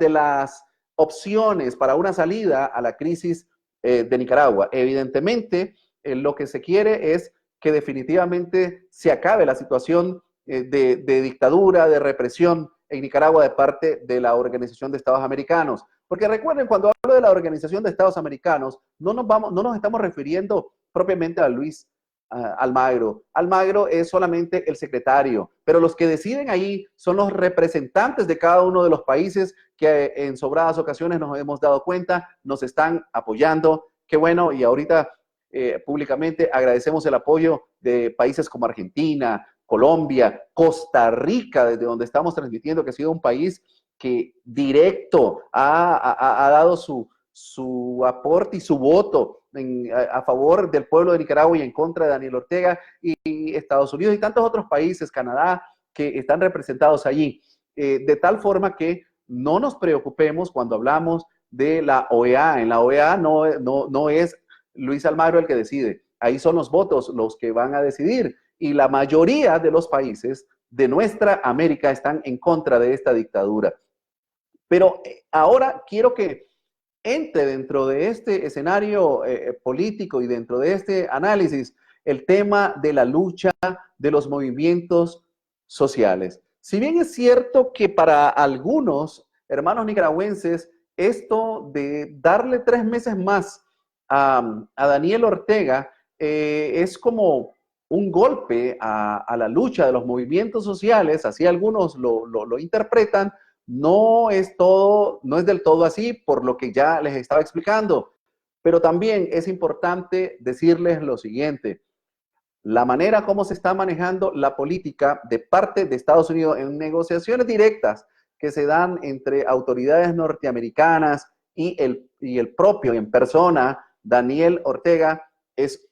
las opciones para una salida a la crisis de Nicaragua. Evidentemente, lo que se quiere es que definitivamente se acabe la situación de dictadura, de represión en Nicaragua de parte de la Organización de Estados Americanos. Porque recuerden, cuando hablo de la Organización de Estados Americanos, no nos estamos refiriendo propiamente a Luis Almagro. Almagro es solamente el secretario, pero los que deciden ahí son los representantes de cada uno de los países que en sobradas ocasiones nos hemos dado cuenta, nos están apoyando. Qué bueno, y ahorita públicamente agradecemos el apoyo de países como Argentina, Colombia, Costa Rica, desde donde estamos transmitiendo, que ha sido un país que directo ha dado su aporte y su voto a favor del pueblo de Nicaragua y en contra de Daniel Ortega, y Estados Unidos y tantos otros países, Canadá, que están representados allí. De tal forma que no nos preocupemos cuando hablamos de la OEA. En la OEA no es Luis Almagro el que decide. Ahí son los votos los que van a decidir. Y la mayoría de los países de nuestra América están en contra de esta dictadura. Pero ahora quiero que entre dentro de este escenario político y dentro de este análisis el tema de la lucha de los movimientos sociales. Si bien es cierto que para algunos hermanos nicaragüenses esto de darle 3 meses más a Daniel Ortega es como un golpe a la lucha de los movimientos sociales, así algunos lo interpretan. No es del todo así, por lo que ya les estaba explicando, pero también es importante decirles lo siguiente: la manera como se está manejando la política de parte de Estados Unidos en negociaciones directas que se dan entre autoridades norteamericanas y el propio en persona, Daniel Ortega, es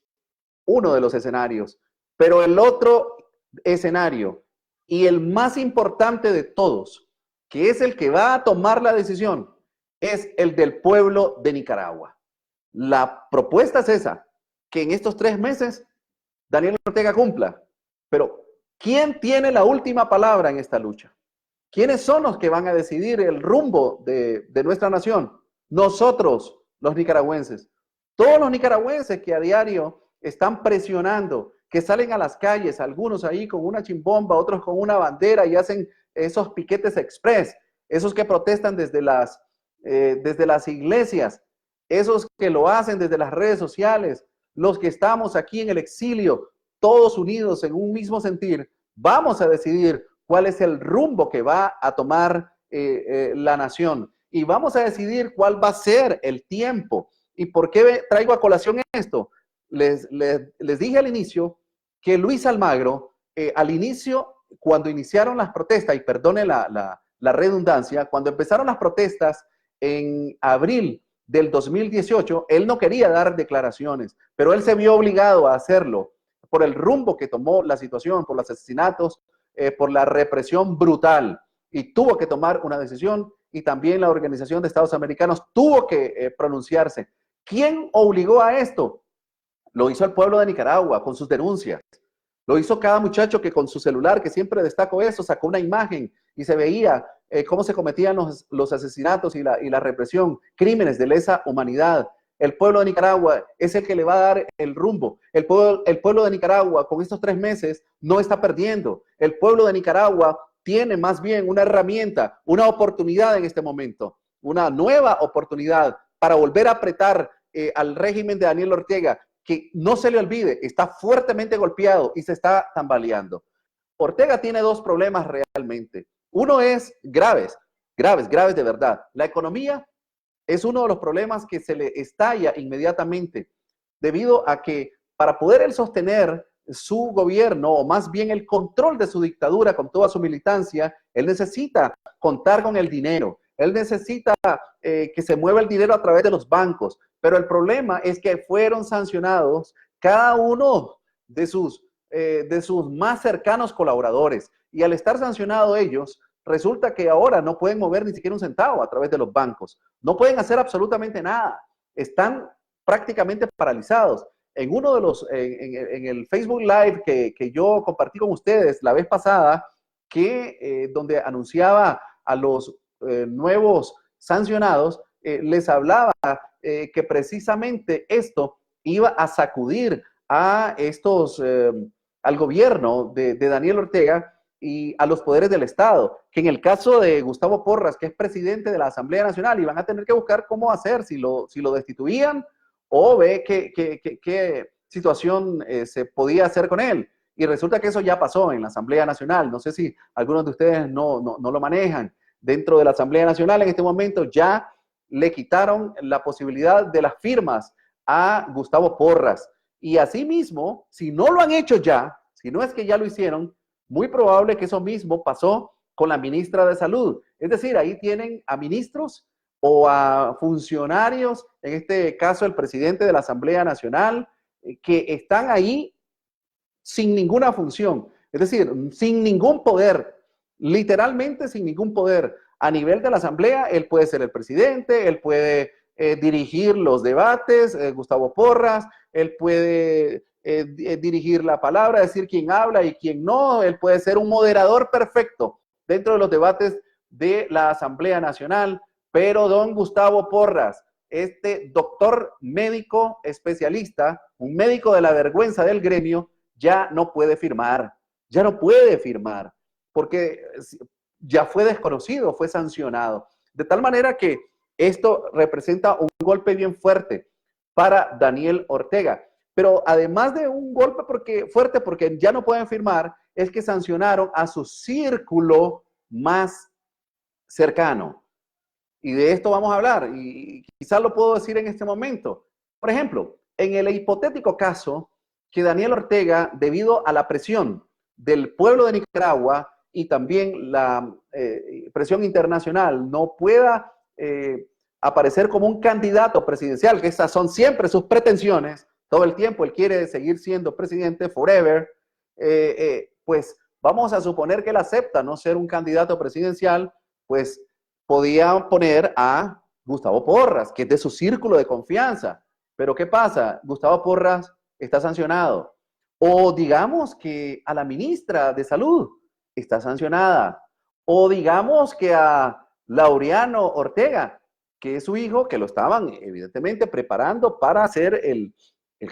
uno de los escenarios. Pero el otro escenario, y el más importante de todos, que es el que va a tomar la decisión, es el del pueblo de Nicaragua. La propuesta es esa, que en estos 3 meses Daniel Ortega cumpla. Pero ¿quién tiene la última palabra en esta lucha? ¿Quiénes son los que van a decidir el rumbo de nuestra nación? Nosotros, los nicaragüenses. Todos los nicaragüenses que a diario están presionando, que salen a las calles, algunos ahí con una chimbomba, otros con una bandera y hacen esos piquetes express, esos que protestan desde las iglesias, esos que lo hacen desde las redes sociales, los que estamos aquí en el exilio, todos unidos en un mismo sentir, vamos a decidir cuál es el rumbo que va a tomar la nación, y vamos a decidir cuál va a ser el tiempo. ¿Y por qué traigo a colación esto? Les dije al inicio que Luis Almagro, al inicio, cuando iniciaron las protestas, y perdone la redundancia, cuando empezaron las protestas en abril del 2018, él no quería dar declaraciones, pero él se vio obligado a hacerlo por el rumbo que tomó la situación, por los asesinatos, por la represión brutal, y tuvo que tomar una decisión, y también la Organización de Estados Americanos tuvo que pronunciarse. ¿Quién obligó a esto? Lo hizo el pueblo de Nicaragua con sus denuncias. Lo hizo cada muchacho que con su celular, que siempre destaco eso, sacó una imagen y se veía cómo se cometían los asesinatos y la represión, crímenes de lesa humanidad. El pueblo de Nicaragua es el que le va a dar el rumbo. El pueblo de Nicaragua con estos 3 meses no está perdiendo. El pueblo de Nicaragua tiene más bien una herramienta, una oportunidad en este momento, una nueva oportunidad para volver a apretar al régimen de Daniel Ortega, que no se le olvide, está fuertemente golpeado y se está tambaleando. Ortega tiene dos problemas realmente. Uno es graves de verdad. La economía es uno de los problemas que se le estalla inmediatamente debido a que para poder él sostener su gobierno, o más bien el control de su dictadura con toda su militancia, él necesita contar con el dinero, él necesita que se mueva el dinero a través de los bancos, pero el problema es que fueron sancionados cada uno de sus más cercanos colaboradores, y al estar sancionados ellos, resulta que ahora no pueden mover ni siquiera un centavo a través de los bancos, no pueden hacer absolutamente nada, están prácticamente paralizados. En uno de los, en el Facebook Live que yo compartí con ustedes la vez pasada, donde anunciaba a los nuevos sancionados, les hablaba que precisamente esto iba a sacudir a al gobierno de Daniel Ortega y a los poderes del Estado, que en el caso de Gustavo Porras, que es presidente de la Asamblea Nacional, iban a tener que buscar cómo hacer, si lo destituían o ve qué situación se podía hacer con él. Y resulta que eso ya pasó en la Asamblea Nacional. No sé si algunos de ustedes no lo manejan. Dentro de la Asamblea Nacional en este momento ya le quitaron la posibilidad de las firmas a Gustavo Porras. Y asimismo, si no lo han hecho ya, si no es que ya lo hicieron, muy probable que eso mismo pasó con la ministra de Salud. Es decir, ahí tienen a ministros o a funcionarios, en este caso el presidente de la Asamblea Nacional, que están ahí sin ninguna función, es decir, sin ningún poder, literalmente sin ningún poder. A nivel de la Asamblea, él puede ser el presidente, él puede dirigir los debates, Gustavo Porras, él puede dirigir la palabra, decir quién habla y quién no, él puede ser un moderador perfecto dentro de los debates de la Asamblea Nacional, pero don Gustavo Porras, este doctor médico especialista, un médico de la vergüenza del gremio, ya no puede firmar, porque ya fue desconocido, fue sancionado. De tal manera que esto representa un golpe bien fuerte para Daniel Ortega. Pero además de un golpe fuerte porque ya no pueden firmar, es que sancionaron a su círculo más cercano. Y de esto vamos a hablar, y quizás lo puedo decir en este momento. Por ejemplo, en el hipotético caso que Daniel Ortega, debido a la presión del pueblo de Nicaragua y también la presión internacional, no pueda aparecer como un candidato presidencial, que esas son siempre sus pretensiones, todo el tiempo él quiere seguir siendo presidente forever, pues vamos a suponer que él acepta no ser un candidato presidencial, pues podía poner a Gustavo Porras, que es de su círculo de confianza. Pero ¿qué pasa? Gustavo Porras está sancionado. O digamos que a la ministra de Salud está sancionada. O digamos que a Laureano Ortega, que es su hijo, que lo estaban evidentemente preparando para ser el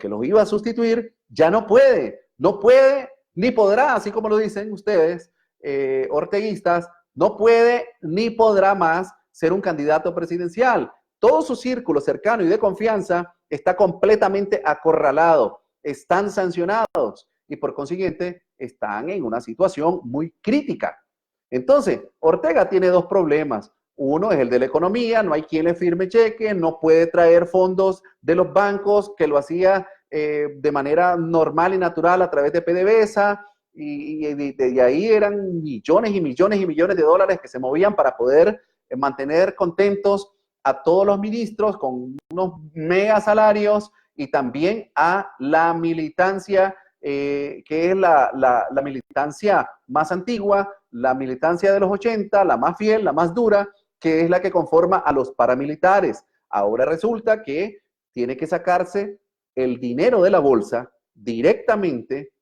que los iba a sustituir, ya no puede ni podrá, así como lo dicen ustedes, orteguistas, no puede ni podrá más ser un candidato presidencial. Todo su círculo cercano y de confianza está completamente acorralado, están sancionados y por consiguiente están en una situación muy crítica. Entonces, Ortega tiene dos problemas. Uno es el de la economía, no hay quien le firme cheque, no puede traer fondos de los bancos, que lo hacía de manera normal y natural a través de PDVSA, y de ahí eran millones y millones y millones de dólares que se movían para poder mantener contentos a todos los ministros con unos mega salarios y también a la militancia, que es la militancia más antigua, la militancia de los 80, la más fiel, la más dura, que es la que conforma a los paramilitares. Ahora resulta que tiene que sacarse el dinero de la bolsa directamente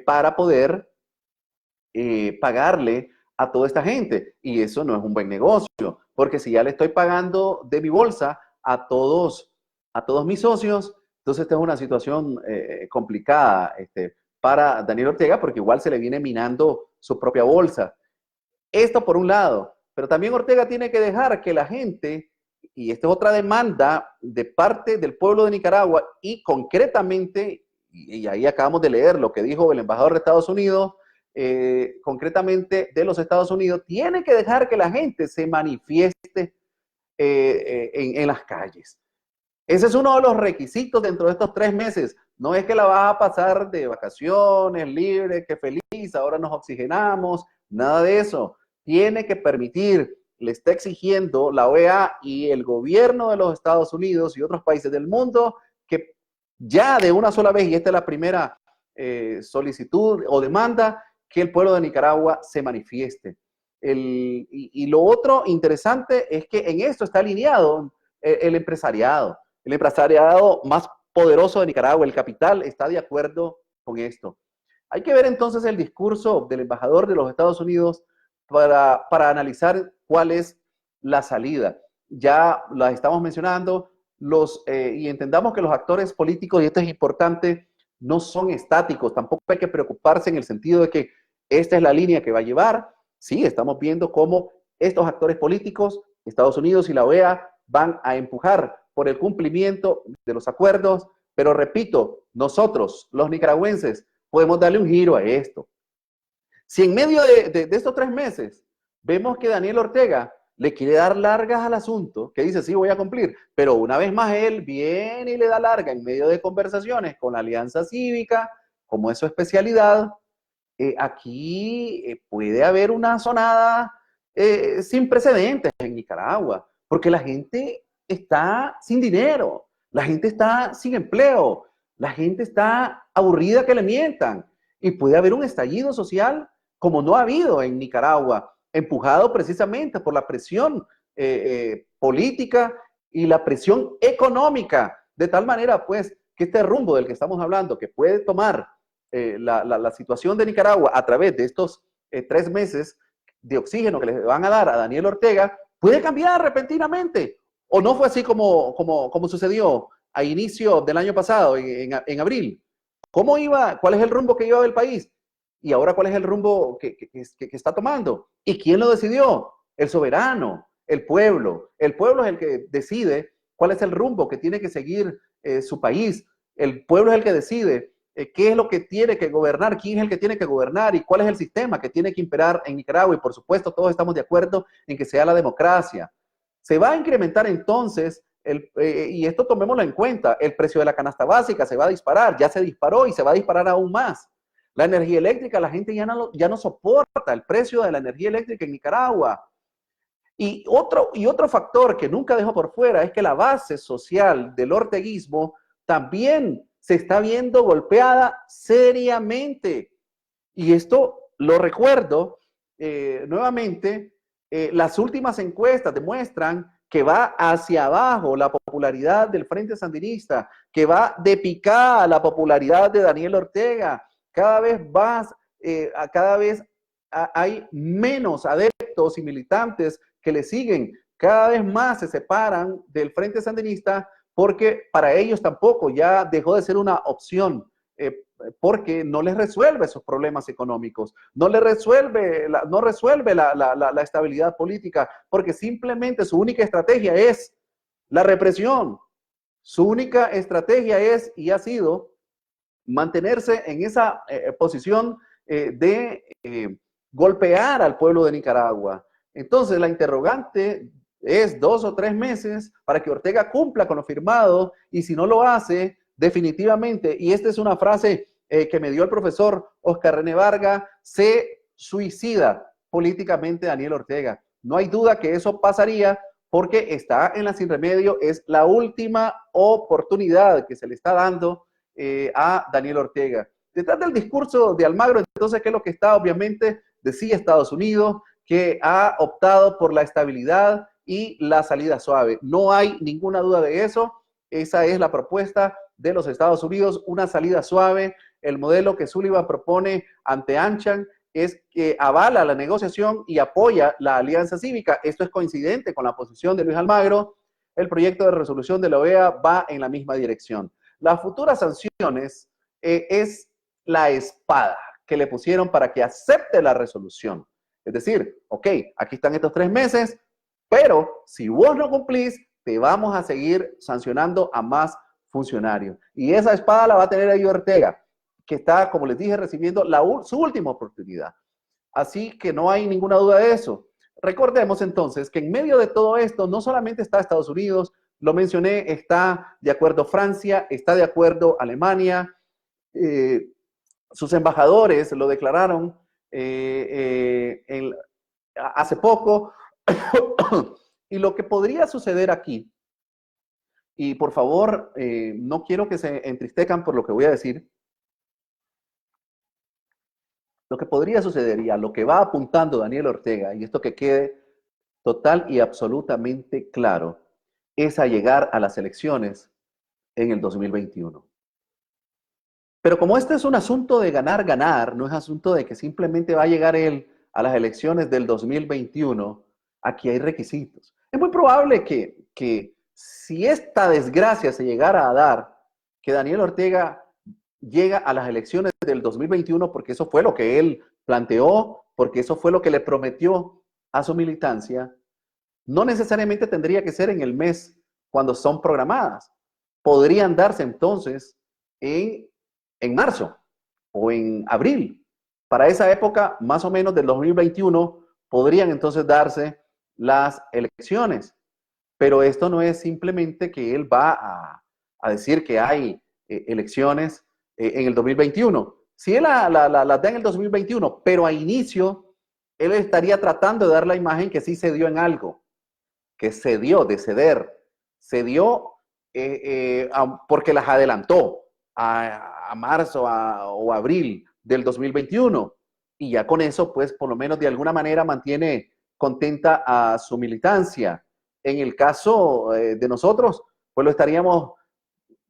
para poder pagarle a toda esta gente. Y eso no es un buen negocio, porque si ya le estoy pagando de mi bolsa a todos mis socios, entonces esta es una situación complicada para Daniel Ortega, porque igual se le viene minando su propia bolsa. Esto por un lado, pero también Ortega tiene que dejar que la gente y esta es otra demanda de parte del pueblo de Nicaragua y concretamente, y ahí acabamos de leer lo que dijo el embajador de Estados Unidos, concretamente de los Estados Unidos, tiene que dejar que la gente se manifieste en las calles. Ese es uno de los requisitos dentro de estos 3 meses. No es que la vas a pasar de vacaciones, libre, que feliz, ahora nos oxigenamos, nada de eso. Tiene que permitir, le está exigiendo la OEA y el gobierno de los Estados Unidos y otros países del mundo que ya de una sola vez, y esta es la primera solicitud o demanda, que el pueblo de Nicaragua se manifieste. Y lo otro interesante es que en esto está alineado el empresariado. El empresariado más poderoso de Nicaragua, el capital, está de acuerdo con esto. Hay que ver entonces el discurso del embajador de los Estados Unidos para analizar cuál es la salida. Ya las estamos mencionando, y entendamos que los actores políticos, y esto es importante, no son estáticos, tampoco hay que preocuparse en el sentido de que esta es la línea que va a llevar. Sí, estamos viendo cómo estos actores políticos, Estados Unidos y la OEA, van a empujar por el cumplimiento de los acuerdos, pero repito, nosotros, los nicaragüenses, podemos darle un giro a esto. Si en medio de estos 3 meses vemos que Daniel Ortega le quiere dar largas al asunto, que dice, sí, voy a cumplir, pero una vez más él viene y le da larga en medio de conversaciones con la Alianza Cívica, como es su especialidad, aquí puede haber una sonada sin precedentes en Nicaragua, porque la gente está sin dinero, la gente está sin empleo, la gente está aburrida que le mientan, y puede haber un estallido social como no ha habido en Nicaragua, empujado precisamente por la presión política y la presión económica, de tal manera pues que este rumbo del que estamos hablando, que puede tomar la situación de Nicaragua a través de estos 3 meses de oxígeno que le van a dar a Daniel Ortega, puede cambiar repentinamente. ¿O no fue así como sucedió a inicio del año pasado, en abril? ¿Cómo iba? ¿Cuál es el rumbo que llevaba el país? Y ahora, ¿cuál es el rumbo que está tomando? ¿Y quién lo decidió? El soberano, el pueblo. El pueblo es el que decide cuál es el rumbo que tiene que seguir su país. El pueblo es el que decide qué es lo que tiene que gobernar, quién es el que tiene que gobernar y cuál es el sistema que tiene que imperar en Nicaragua. Y por supuesto, todos estamos de acuerdo en que sea la democracia. Se va a incrementar entonces, y esto tomémoslo en cuenta, el precio de la canasta básica se va a disparar, ya se disparó y se va a disparar aún más. La energía eléctrica, la gente ya no soporta el precio de la energía eléctrica en Nicaragua. Y otro factor que nunca dejo por fuera es que la base social del orteguismo también se está viendo golpeada seriamente. Y esto lo recuerdo nuevamente, las últimas encuestas demuestran que va hacia abajo la popularidad del Frente Sandinista, que va de picada la popularidad de Daniel Ortega. Cada vez hay menos adeptos y militantes que le siguen. Cada vez más se separan del Frente Sandinista porque para ellos tampoco ya dejó de ser una opción. Porque no les resuelve esos problemas económicos, no resuelve la estabilidad política, porque simplemente su única estrategia es la represión. Su única estrategia es y ha sido mantenerse en esa posición de golpear al pueblo de Nicaragua. Entonces, la interrogante es 2 o 3 meses para que Ortega cumpla con lo firmado, y si no lo hace, definitivamente, y esta es una frase que me dio el profesor Oscar René Varga, se suicida políticamente Daniel Ortega. No hay duda que eso pasaría porque está en la sin remedio, es la última oportunidad que se le está dando a Daniel Ortega. Detrás del discurso de Almagro, entonces, ¿qué es lo que está? Obviamente, decía Estados Unidos, que ha optado por la estabilidad y la salida suave. No hay ninguna duda de eso. Esa es la propuesta de los Estados Unidos, una salida suave. El modelo que Sullivan propone ante ANCHAN es que avala la negociación y apoya la alianza cívica. Esto es coincidente con la posición de Luis Almagro. El proyecto de resolución de la OEA va en la misma dirección. Las futuras sanciones es la espada que le pusieron para que acepte la resolución. Es decir, ok, aquí están estos 3 meses, pero si vos no cumplís, te vamos a seguir sancionando a más funcionarios. Y esa espada la va a tener ahí Ortega, que está, como les dije, recibiendo su última oportunidad. Así que no hay ninguna duda de eso. Recordemos entonces que en medio de todo esto no solamente está Estados Unidos, lo mencioné, está de acuerdo Francia, está de acuerdo Alemania, sus embajadores lo declararon hace poco. Y lo que podría suceder aquí, y por favor, no quiero que se entristezcan por lo que voy a decir, lo que podría suceder y a lo que va apuntando Daniel Ortega, y esto que quede total y absolutamente claro, es a llegar a las elecciones en el 2021. Pero como este es un asunto de ganar, no es asunto de que simplemente va a llegar él a las elecciones del 2021, aquí hay requisitos. Es muy probable que si esta desgracia se llegara a dar, que Daniel Ortega llega a las elecciones del 2021, porque eso fue lo que él planteó, porque eso fue lo que le prometió a su militancia, no necesariamente tendría que ser en el mes cuando son programadas. Podrían darse entonces en marzo o en abril. Para esa época, más o menos del 2021, podrían entonces darse las elecciones. Pero esto no es simplemente que él va a decir que hay elecciones en el 2021. Si él las da en el 2021, pero a inicio, él estaría tratando de dar la imagen que sí se dio en algo, que se dio, de ceder, se dio porque las adelantó a marzo o abril del 2021. Y ya con eso, pues, por lo menos de alguna manera mantiene contenta a su militancia. En el caso de nosotros, pues lo estaríamos,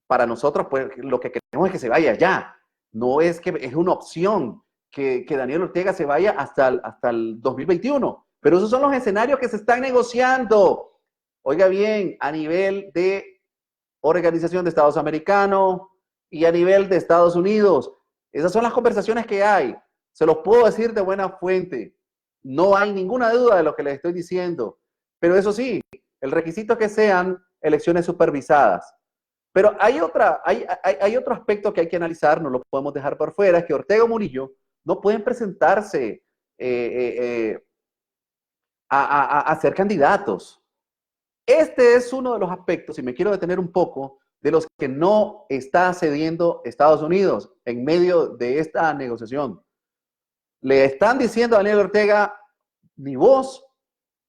para nosotros, pues lo que queremos es que se vaya ya. No es que es una opción que Daniel Ortega se vaya hasta el 2021. Pero esos son los escenarios que se están negociando. Oiga bien, a nivel de Organización de Estados Americanos y a nivel de Estados Unidos. Esas son las conversaciones que hay. Se los puedo decir de buena fuente. No hay ninguna duda de lo que les estoy diciendo. Pero eso sí, el requisito es que sean elecciones supervisadas. Pero hay otro aspecto que hay que analizar, no lo podemos dejar por fuera, es que Ortega y Murillo no pueden presentarse a ser candidatos. Este es uno de los aspectos, y me quiero detener un poco, de los que no está cediendo Estados Unidos en medio de esta negociación. Le están diciendo a Daniel Ortega, ni vos,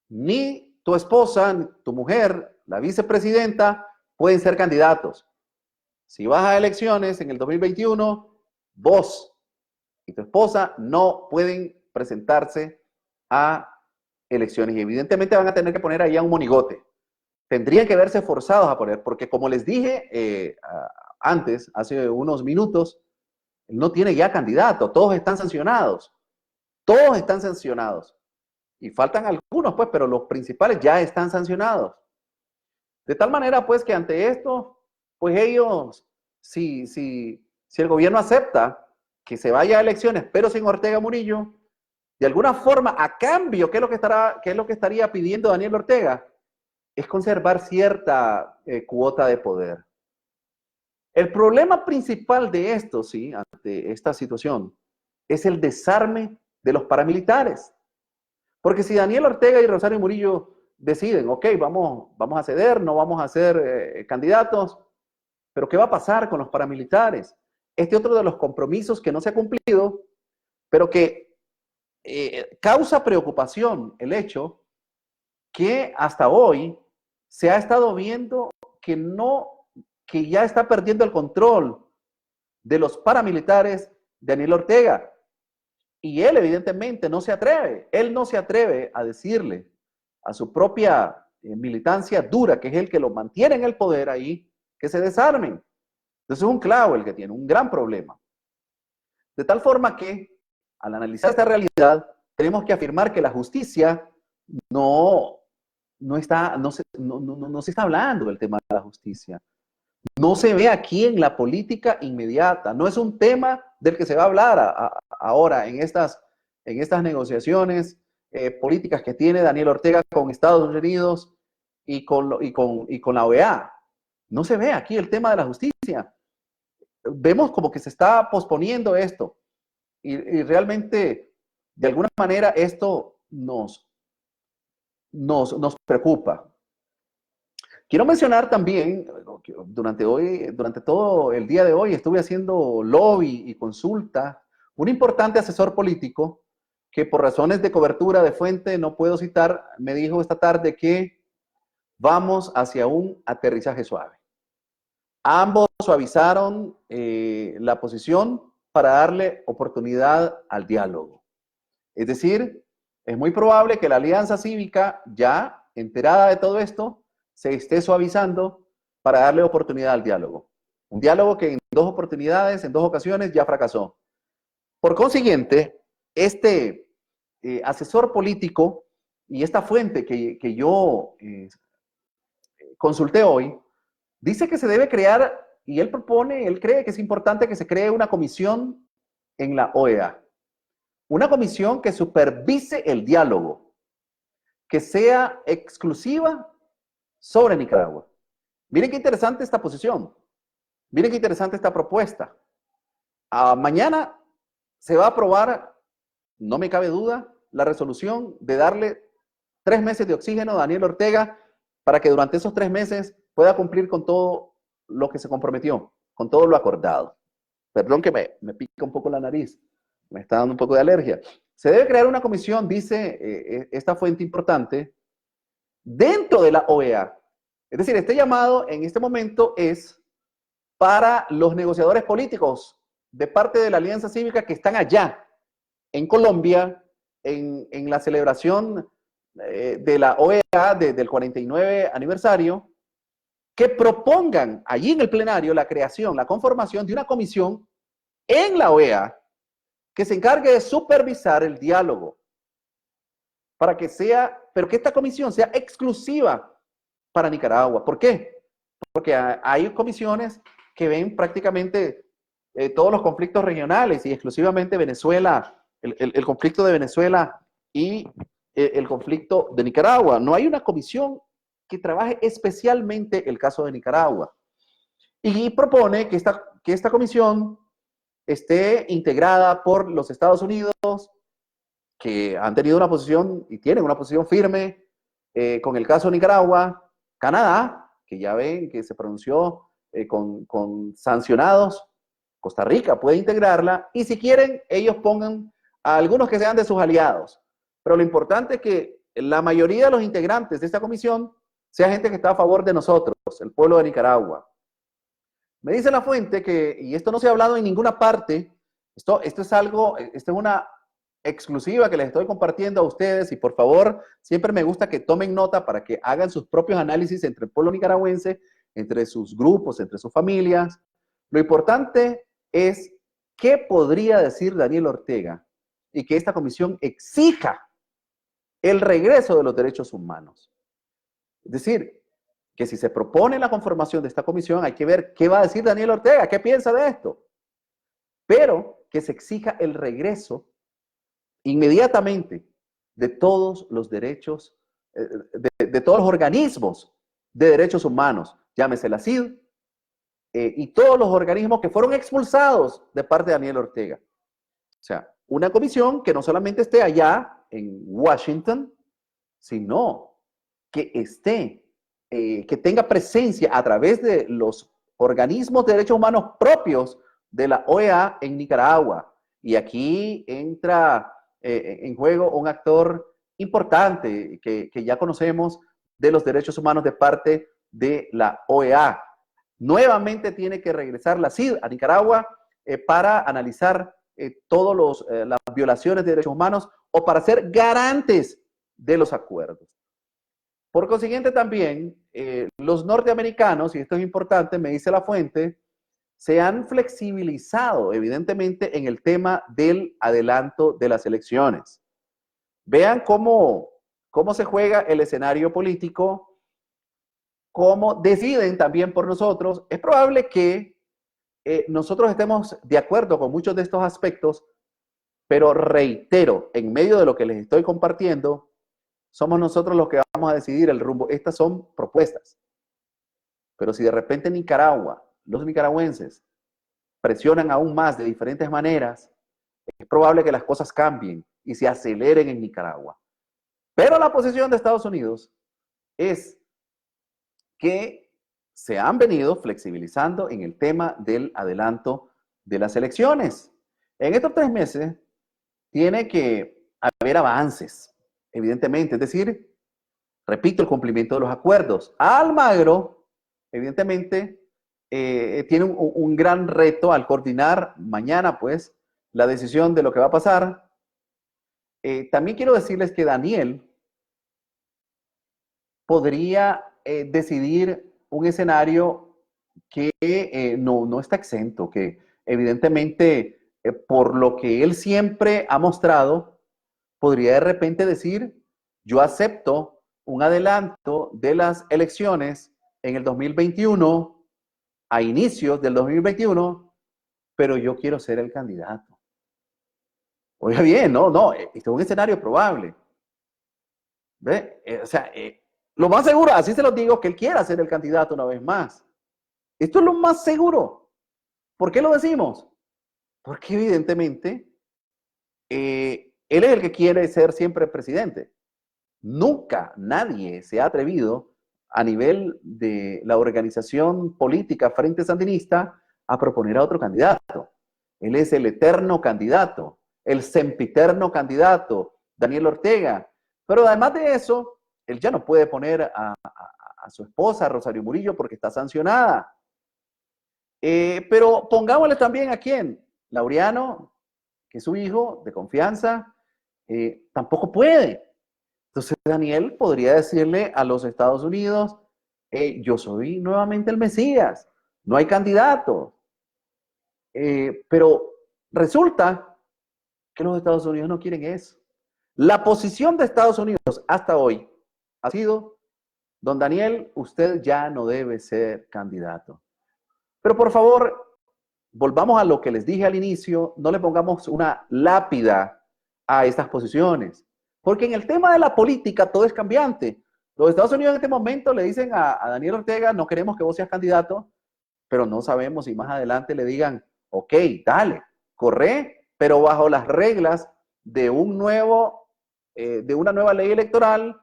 ni tu esposa, ni tu mujer, la vicepresidenta, pueden ser candidatos. Si vas a elecciones en el 2021, vos y tu esposa no pueden presentarse a elecciones y evidentemente van a tener que poner ahí a un monigote. Tendrían que verse forzados a poner, porque como les dije antes, hace unos minutos, no tiene ya candidato, todos están sancionados. Todos están sancionados. Y faltan algunos, pues, pero los principales ya están sancionados. De tal manera, pues, que ante esto, pues ellos, si el gobierno acepta que se vaya a elecciones, pero sin Ortega Murillo, de alguna forma, a cambio, ¿qué es lo que estaría pidiendo Daniel Ortega? Es conservar cierta cuota de poder. El problema principal de esto, sí, ante esta situación, es el desarme de los paramilitares. Porque si Daniel Ortega y Rosario Murillo deciden, ok, vamos a ceder, no vamos a ser candidatos, pero ¿qué va a pasar con los paramilitares? Este otro de los compromisos que no se ha cumplido, pero que causa preocupación el hecho que hasta hoy se ha estado viendo que ya está perdiendo el control de los paramilitares Daniel Ortega. Y él evidentemente no se atreve, a decirle a su propia militancia dura, que es el que lo mantiene en el poder ahí, que se desarmen. Entonces es un clavo el que tiene, un gran problema. De tal forma que, al analizar esta realidad, tenemos que afirmar que la justicia no se está hablando del tema de la justicia. No se ve aquí en la política inmediata. No es un tema del que se va a hablar ahora en estas negociaciones políticas que tiene Daniel Ortega con Estados Unidos y con la OEA. No se ve aquí el tema de la justicia. Vemos como que se está posponiendo esto y realmente, de alguna manera, esto nos preocupa. Quiero mencionar también, durante todo el día de hoy estuve haciendo lobby y consulta. Un importante asesor político que por razones de cobertura de fuente no puedo citar, me dijo esta tarde que vamos hacia un aterrizaje suave. Ambos suavizaron la posición para darle oportunidad al diálogo. Es decir, es muy probable que la Alianza Cívica, ya enterada de todo esto, se esté suavizando para darle oportunidad al diálogo. Un diálogo que en dos oportunidades, en dos ocasiones, ya fracasó. Por consiguiente, este asesor político y esta fuente que yo consulté hoy, dice que se debe crear, y él cree que es importante que se cree una comisión en la OEA. Una comisión que supervise el diálogo, que sea exclusiva sobre Nicaragua. Miren qué interesante esta posición. Miren qué interesante esta propuesta. Mañana se va a aprobar, no me cabe duda, la resolución de darle 3 meses de oxígeno a Daniel Ortega para que durante esos 3 meses pueda cumplir con todo lo que se comprometió, con todo lo acordado. Perdón que me pica un poco la nariz, me está dando un poco de alergia. Se debe crear una comisión, dice esta fuente importante, dentro de la OEA. Es decir, este llamado en este momento es para los negociadores políticos de parte de la Alianza Cívica que están allá, en Colombia, en la celebración de la OEA del 49 aniversario, que propongan allí en el plenario la creación, la conformación de una comisión en la OEA que se encargue de supervisar el diálogo, para que sea, pero que esta comisión sea exclusiva para Nicaragua. ¿Por qué? Porque hay comisiones que ven prácticamente todos los conflictos regionales y exclusivamente Venezuela, el conflicto de Venezuela y el conflicto de Nicaragua. No hay una comisión que trabaje especialmente el caso de Nicaragua. Y propone que esta comisión esté integrada por los Estados Unidos, que han tenido una posición y tienen una posición firme con el caso de Nicaragua, Canadá, que ya ven que se pronunció con sancionados, Costa Rica puede integrarla, y si quieren, ellos pongan a algunos que sean de sus aliados. Pero lo importante es que la mayoría de los integrantes de esta comisión sea gente que está a favor de nosotros, el pueblo de Nicaragua. Me dice la fuente que, y esto no se ha hablado en ninguna parte, esto es una exclusiva que les estoy compartiendo a ustedes, y por favor, siempre me gusta que tomen nota para que hagan sus propios análisis entre el pueblo nicaragüense, entre sus grupos, entre sus familias. Lo importante es qué podría decir Daniel Ortega y que esta comisión exija el regreso de los derechos humanos. Es decir, que si se propone la conformación de esta comisión, hay que ver qué va a decir Daniel Ortega, qué piensa de esto. Pero que se exija el regreso inmediatamente de todos los derechos, de todos los organismos de derechos humanos, llámese la CID, y todos los organismos que fueron expulsados de parte de Daniel Ortega. O sea, una comisión que no solamente esté allá en Washington, sino que esté, que tenga presencia a través de los organismos de derechos humanos propios de la OEA en Nicaragua. Y aquí entra en juego un actor importante que ya conocemos de los derechos humanos de parte de la OEA. Nuevamente tiene que regresar la CID a Nicaragua para analizar todas las violaciones de derechos humanos o para ser garantes de los acuerdos. Por consiguiente también, los norteamericanos, y esto es importante, me dice la fuente, se han flexibilizado evidentemente en el tema del adelanto de las elecciones. Vean cómo se juega el escenario político, cómo deciden también por nosotros. Es probable que nosotros estemos de acuerdo con muchos de estos aspectos, pero reitero, en medio de lo que les estoy compartiendo, somos nosotros los que vamos a decidir el rumbo. Estas son propuestas. Pero si de repente Nicaragua, los nicaragüenses, presionan aún más de diferentes maneras, es probable que las cosas cambien y se aceleren en Nicaragua. Pero la posición de Estados Unidos es que se han venido flexibilizando en el tema del adelanto de las elecciones. En estos 3 meses tiene que haber avances, evidentemente, es decir, repito, el cumplimiento de los acuerdos. Almagro, evidentemente, tiene un gran reto al coordinar mañana, pues, la decisión de lo que va a pasar. También quiero decirles que Daniel podría decidir un escenario que no está exento, que evidentemente, por lo que él siempre ha mostrado, podría de repente decir, yo acepto un adelanto de las elecciones en el 2021, a inicios del 2021, pero yo quiero ser el candidato. Oiga bien, no, esto es un escenario probable. ¿Ve? Lo más seguro, así se los digo, que él quiera ser el candidato una vez más. Esto es lo más seguro. ¿Por qué lo decimos? Porque evidentemente él es el que quiere ser siempre presidente. Nunca nadie se ha atrevido a nivel de la organización política Frente Sandinista a proponer a otro candidato. Él es el eterno candidato, el sempiterno candidato, Daniel Ortega. Pero además de eso, él ya no puede poner a su esposa, Rosario Murillo, porque está sancionada. Pero pongámosle también a quién, Laureano, que es su hijo de confianza, tampoco puede. Entonces Daniel podría decirle a los Estados Unidos, yo soy nuevamente el Mesías, no hay candidato. Pero resulta que los Estados Unidos no quieren eso. La posición de Estados Unidos hasta hoy ha sido, don Daniel, usted ya no debe ser candidato. Pero por favor, volvamos a lo que les dije al inicio, no le pongamos una lápida a estas posiciones. Porque en el tema de la política todo es cambiante. Los Estados Unidos en este momento le dicen a Daniel Ortega, no queremos que vos seas candidato, pero no sabemos si más adelante le digan, ok, dale, corre, pero bajo las reglas de de una nueva ley electoral,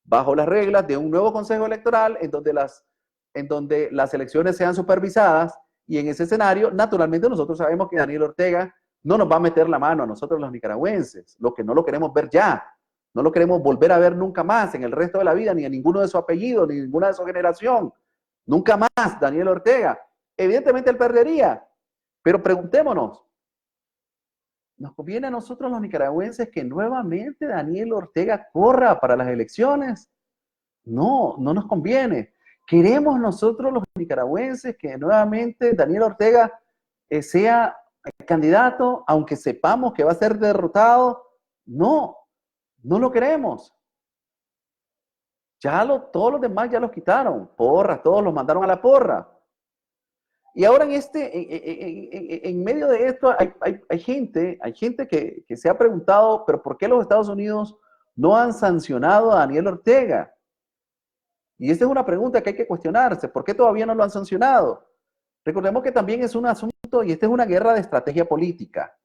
bajo las reglas de un nuevo consejo electoral en donde las elecciones sean supervisadas, y en ese escenario, naturalmente nosotros sabemos que Daniel Ortega no nos va a meter la mano a nosotros los nicaragüenses, lo que no lo queremos ver ya, no lo queremos volver a ver nunca más en el resto de la vida, ni a ninguno de su apellido, ni a ninguna de su generación, nunca más Daniel Ortega. Evidentemente él perdería, pero preguntémonos, ¿nos conviene a nosotros los nicaragüenses que nuevamente Daniel Ortega corra para las elecciones? No, no nos conviene. ¿Queremos nosotros los nicaragüenses que nuevamente Daniel Ortega sea candidato, aunque sepamos que va a ser derrotado? No, no lo queremos. Todos los demás ya los quitaron, porras, todos los mandaron a la porra. Y ahora en medio de esto hay gente que se ha preguntado, pero ¿por qué los Estados Unidos no han sancionado a Daniel Ortega? Y esta es una pregunta que hay que cuestionarse. ¿Por qué todavía no lo han sancionado? Recordemos que también es un asunto, y esta es una guerra de estrategia política.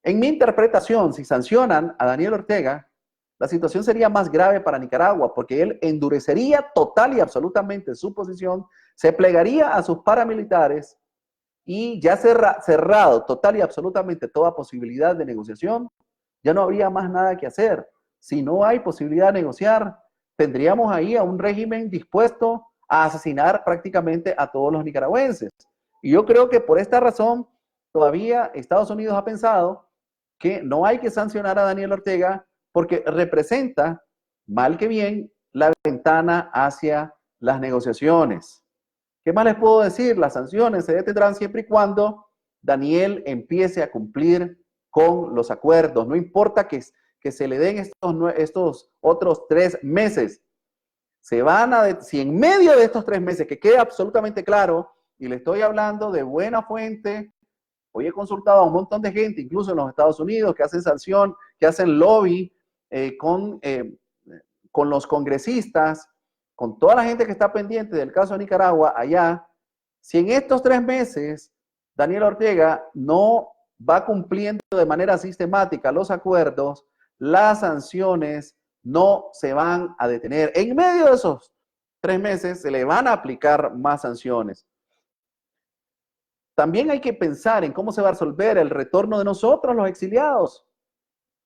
En mi interpretación, si sancionan a Daniel Ortega, la situación sería más grave para Nicaragua, porque él endurecería total y absolutamente su posición, se plegaría a sus paramilitares y ya cerrado total y absolutamente toda posibilidad de negociación, ya no habría más nada que hacer. Si no hay posibilidad de negociar, tendríamos ahí a un régimen dispuesto a asesinar prácticamente a todos los nicaragüenses. Y yo creo que por esta razón todavía Estados Unidos ha pensado que no hay que sancionar a Daniel Ortega porque representa, mal que bien, la ventana hacia las negociaciones. ¿Qué más les puedo decir? Las sanciones se detendrán siempre y cuando Daniel empiece a cumplir con los acuerdos. No importa que se le den estos otros 3 meses. Si en medio de estos 3 meses, que quede absolutamente claro, y le estoy hablando de buena fuente, hoy he consultado a un montón de gente, incluso en los Estados Unidos, que hacen sanción, que hacen lobby con con los congresistas, con toda la gente que está pendiente del caso de Nicaragua allá, si en estos 3 meses Daniel Ortega no va cumpliendo de manera sistemática los acuerdos, las sanciones no se van a detener. En medio de esos 3 meses se le van a aplicar más sanciones. También hay que pensar en cómo se va a resolver el retorno de nosotros, los exiliados.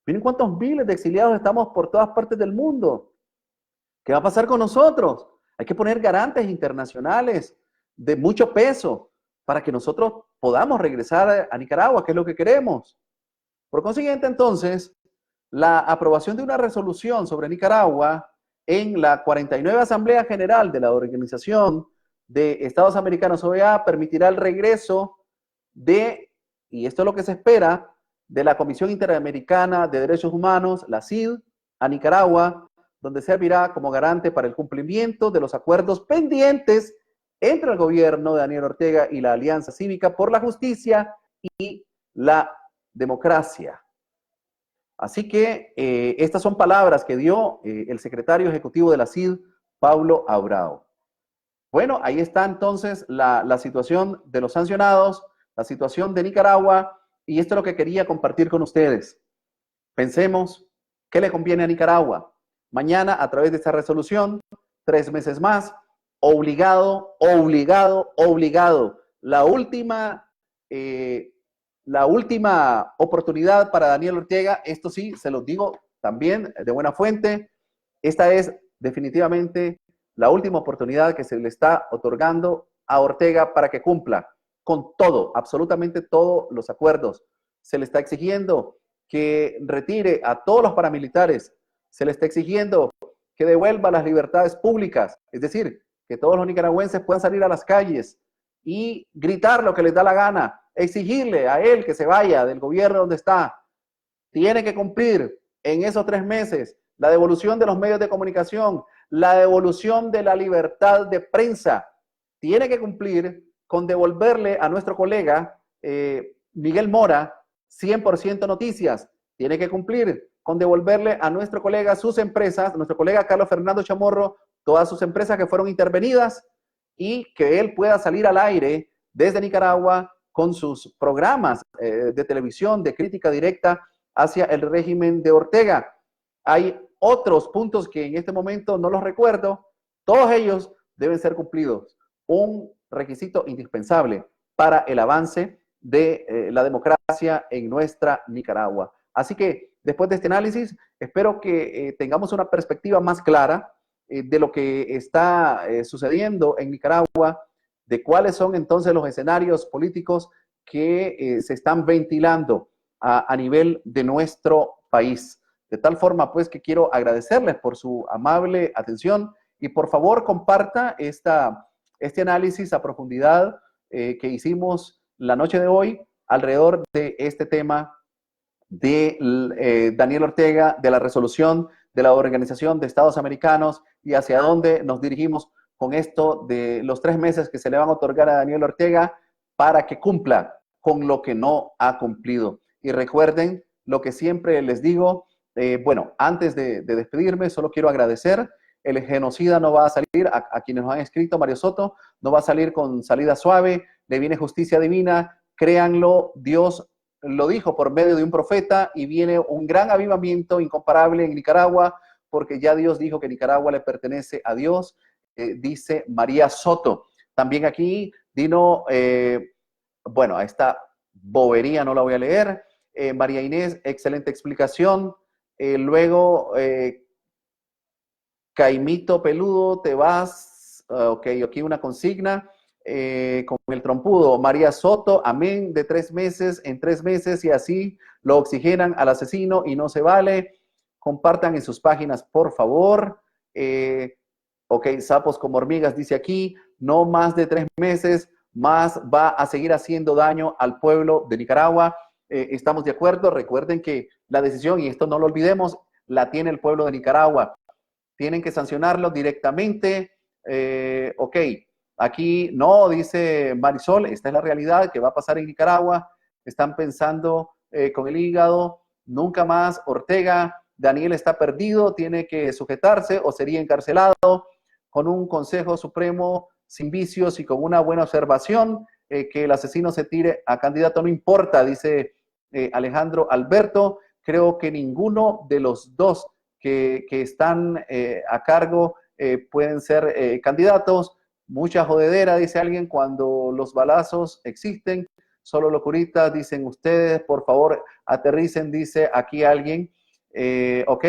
Miren cuántos miles de exiliados estamos por todas partes del mundo. ¿Qué va a pasar con nosotros? Hay que poner garantes internacionales de mucho peso para que nosotros podamos regresar a Nicaragua, que es lo que queremos. Por consiguiente, entonces, la aprobación de una resolución sobre Nicaragua en la 49 Asamblea General de la Organización de Estados Americanos, OEA, permitirá el regreso de, y esto es lo que se espera, de la Comisión Interamericana de Derechos Humanos, la CID, a Nicaragua, donde servirá como garante para el cumplimiento de los acuerdos pendientes entre el gobierno de Daniel Ortega y la Alianza Cívica por la Justicia y la Democracia. Así que estas son palabras que dio el secretario ejecutivo de la CID, Pablo Abrao. Bueno, ahí está entonces la situación de los sancionados, la situación de Nicaragua, y esto es lo que quería compartir con ustedes. Pensemos qué le conviene a Nicaragua. Mañana, a través de esta resolución, 3 meses más, obligado. La última oportunidad para Daniel Ortega, esto sí, se los digo también de buena fuente, esta es definitivamente la última oportunidad que se le está otorgando a Ortega para que cumpla con todo, absolutamente todos los acuerdos. Se le está exigiendo que retire a todos los paramilitares, se le está exigiendo que devuelva las libertades públicas, es decir, que todos los nicaragüenses puedan salir a las calles y gritar lo que les da la gana, exigirle a él que se vaya del gobierno donde está. Tiene que cumplir en esos 3 meses la devolución de los medios de comunicación, la devolución de la libertad de prensa. Tiene que cumplir con devolverle a nuestro colega Miguel Mora 100% Noticias. Tiene que cumplir con devolverle a nuestro colega sus empresas, nuestro colega Carlos Fernando Chamorro, todas sus empresas que fueron intervenidas, y que él pueda salir al aire desde Nicaragua con sus programas de televisión de crítica directa hacia el régimen de Ortega. Hay otros puntos que en este momento no los recuerdo, todos ellos deben ser cumplidos. Un requisito indispensable para el avance de la democracia en nuestra Nicaragua. Así que después de este análisis, espero que tengamos una perspectiva más clara de lo que está sucediendo en Nicaragua, de cuáles son entonces los escenarios políticos que se están ventilando a nivel de nuestro país. De tal forma, pues, que quiero agradecerles por su amable atención y por favor comparta este análisis a profundidad que hicimos la noche de hoy alrededor de este tema de Daniel Ortega, de la resolución de la Organización de Estados Americanos y hacia dónde nos dirigimos con esto de los 3 meses que se le van a otorgar a Daniel Ortega para que cumpla con lo que no ha cumplido. Y recuerden lo que siempre les digo, bueno, antes de despedirme, solo quiero agradecer. El genocida no va a salir, a quienes nos han escrito, Mario Soto, no va a salir con salida suave, le viene justicia divina, créanlo, Dios lo dijo por medio de un profeta y viene un gran avivamiento incomparable en Nicaragua, porque ya Dios dijo que Nicaragua le pertenece a Dios, dice María Soto. También aquí vino, bueno, a esta bobería no la voy a leer, María Inés, excelente explicación. Luego, Caimito Peludo, te vas, ok, aquí una consigna. Con el trompudo, María Soto, amén, de 3 meses en 3 meses y así lo oxigenan al asesino y no se vale. Compartan en sus páginas, por favor. Ok, sapos como hormigas, dice aquí, no más de 3 meses, más va a seguir haciendo daño al pueblo de Nicaragua. Estamos de acuerdo, recuerden que la decisión, y esto no lo olvidemos, la tiene el pueblo de Nicaragua. Tienen que sancionarlo directamente. Ok. Aquí no, dice Marisol, esta es la realidad que va a pasar en Nicaragua. Están pensando con el hígado, nunca más Ortega, Daniel está perdido, tiene que sujetarse o sería encarcelado con un Consejo Supremo sin vicios y con una buena observación, que el asesino se tire a candidato, no importa, dice Alejandro Alberto. Creo que ninguno de los dos que están a cargo pueden ser candidatos. Mucha jodedera, dice alguien, cuando los balazos existen, solo locuritas, dicen ustedes, por favor, aterricen, dice aquí alguien. Ok,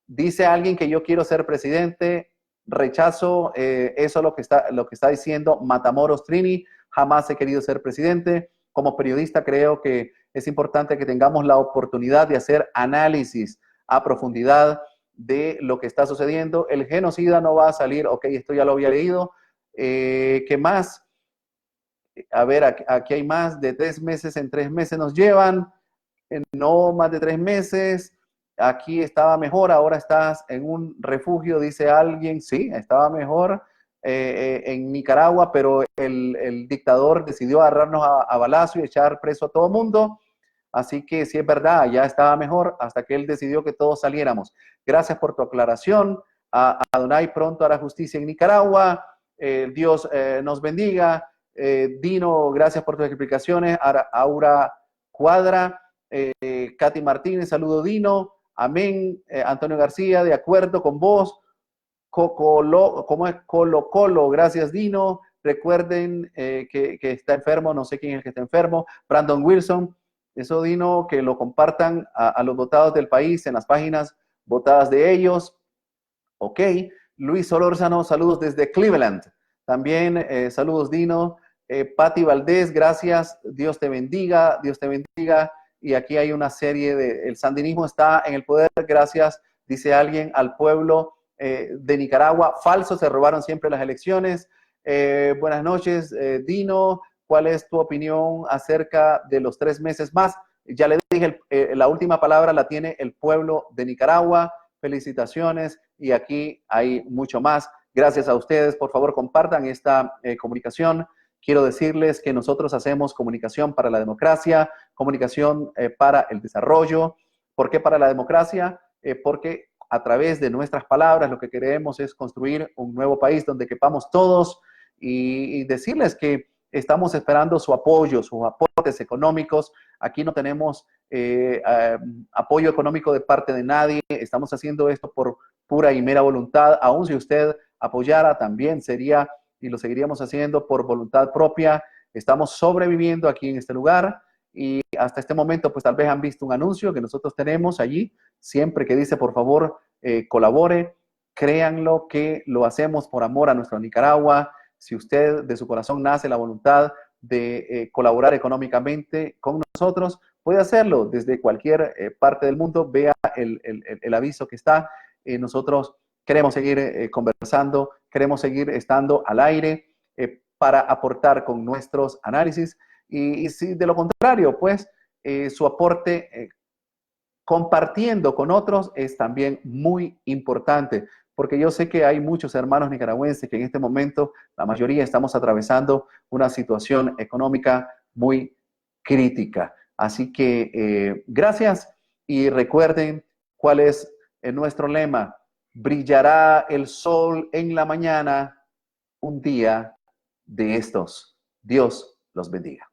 dice alguien que yo quiero ser presidente, rechazo eso lo que está diciendo Matamoros Trini, jamás he querido ser presidente. Como periodista creo que es importante que tengamos la oportunidad de hacer análisis a profundidad de lo que está sucediendo. El genocida no va a salir, ok, esto ya lo había leído. ¿Qué más? A ver, aquí hay más de 3 meses, en 3 meses nos llevan, no más de 3 meses. Aquí estaba mejor, ahora estás en un refugio, dice alguien. Sí, estaba mejor en Nicaragua, pero el dictador decidió agarrarnos a balazo y echar preso a todo mundo. Así que sí es verdad, ya estaba mejor hasta que él decidió que todos saliéramos. Gracias por tu aclaración. Adonai pronto hará justicia en Nicaragua. Dios nos bendiga. Dino, gracias por tus explicaciones. Aura Cuadra, Katy Martínez, saludo Dino. Amén. Antonio García, de acuerdo con vos. ¿Cómo es? Colo Colo, gracias Dino. Recuerden que está enfermo, no sé quién es el que está enfermo. Brandon Wilson, eso Dino, que lo compartan a los votados del país en las páginas votadas de ellos. Ok. Luis Solórzano, saludos desde Cleveland. También saludos Dino. Patti Valdés, gracias. Dios te bendiga, Dios te bendiga. Y aquí hay una serie de, el sandinismo está en el poder, gracias, dice alguien, al pueblo de Nicaragua. Falso, se robaron siempre las elecciones. Buenas noches, Dino. ¿Cuál es tu opinión acerca de los 3 meses más? Ya le dije, la última palabra la tiene el pueblo de Nicaragua. Felicitaciones y aquí hay mucho más. Gracias a ustedes. Por favor, compartan esta comunicación. Quiero decirles que nosotros hacemos comunicación para la democracia, comunicación para el desarrollo. ¿Por qué para la democracia? Porque a través de nuestras palabras lo que queremos es construir un nuevo país donde quepamos todos y decirles que estamos esperando su apoyo, sus aportes económicos. Aquí no tenemos apoyo económico de parte de nadie. Estamos haciendo esto por pura y mera voluntad. Aún si usted apoyara, también sería y lo seguiríamos haciendo por voluntad propia. Estamos sobreviviendo aquí en este lugar y hasta este momento pues tal vez han visto un anuncio que nosotros tenemos allí, siempre que dice por favor colabore. Créanlo que lo hacemos por amor a nuestra Nicaragua. Si usted de su corazón nace la voluntad de colaborar económicamente con nosotros, puede hacerlo desde cualquier parte del mundo. Vea el aviso que está. Nosotros queremos seguir conversando, queremos seguir estando al aire para aportar con nuestros análisis. Y si de lo contrario, pues su aporte compartiendo con otros es también muy importante, porque yo sé que hay muchos hermanos nicaragüenses que en este momento, la mayoría estamos atravesando una situación económica muy crítica. Así que gracias y recuerden cuál es nuestro lema. Brillará el sol en la mañana un día de estos. Dios los bendiga.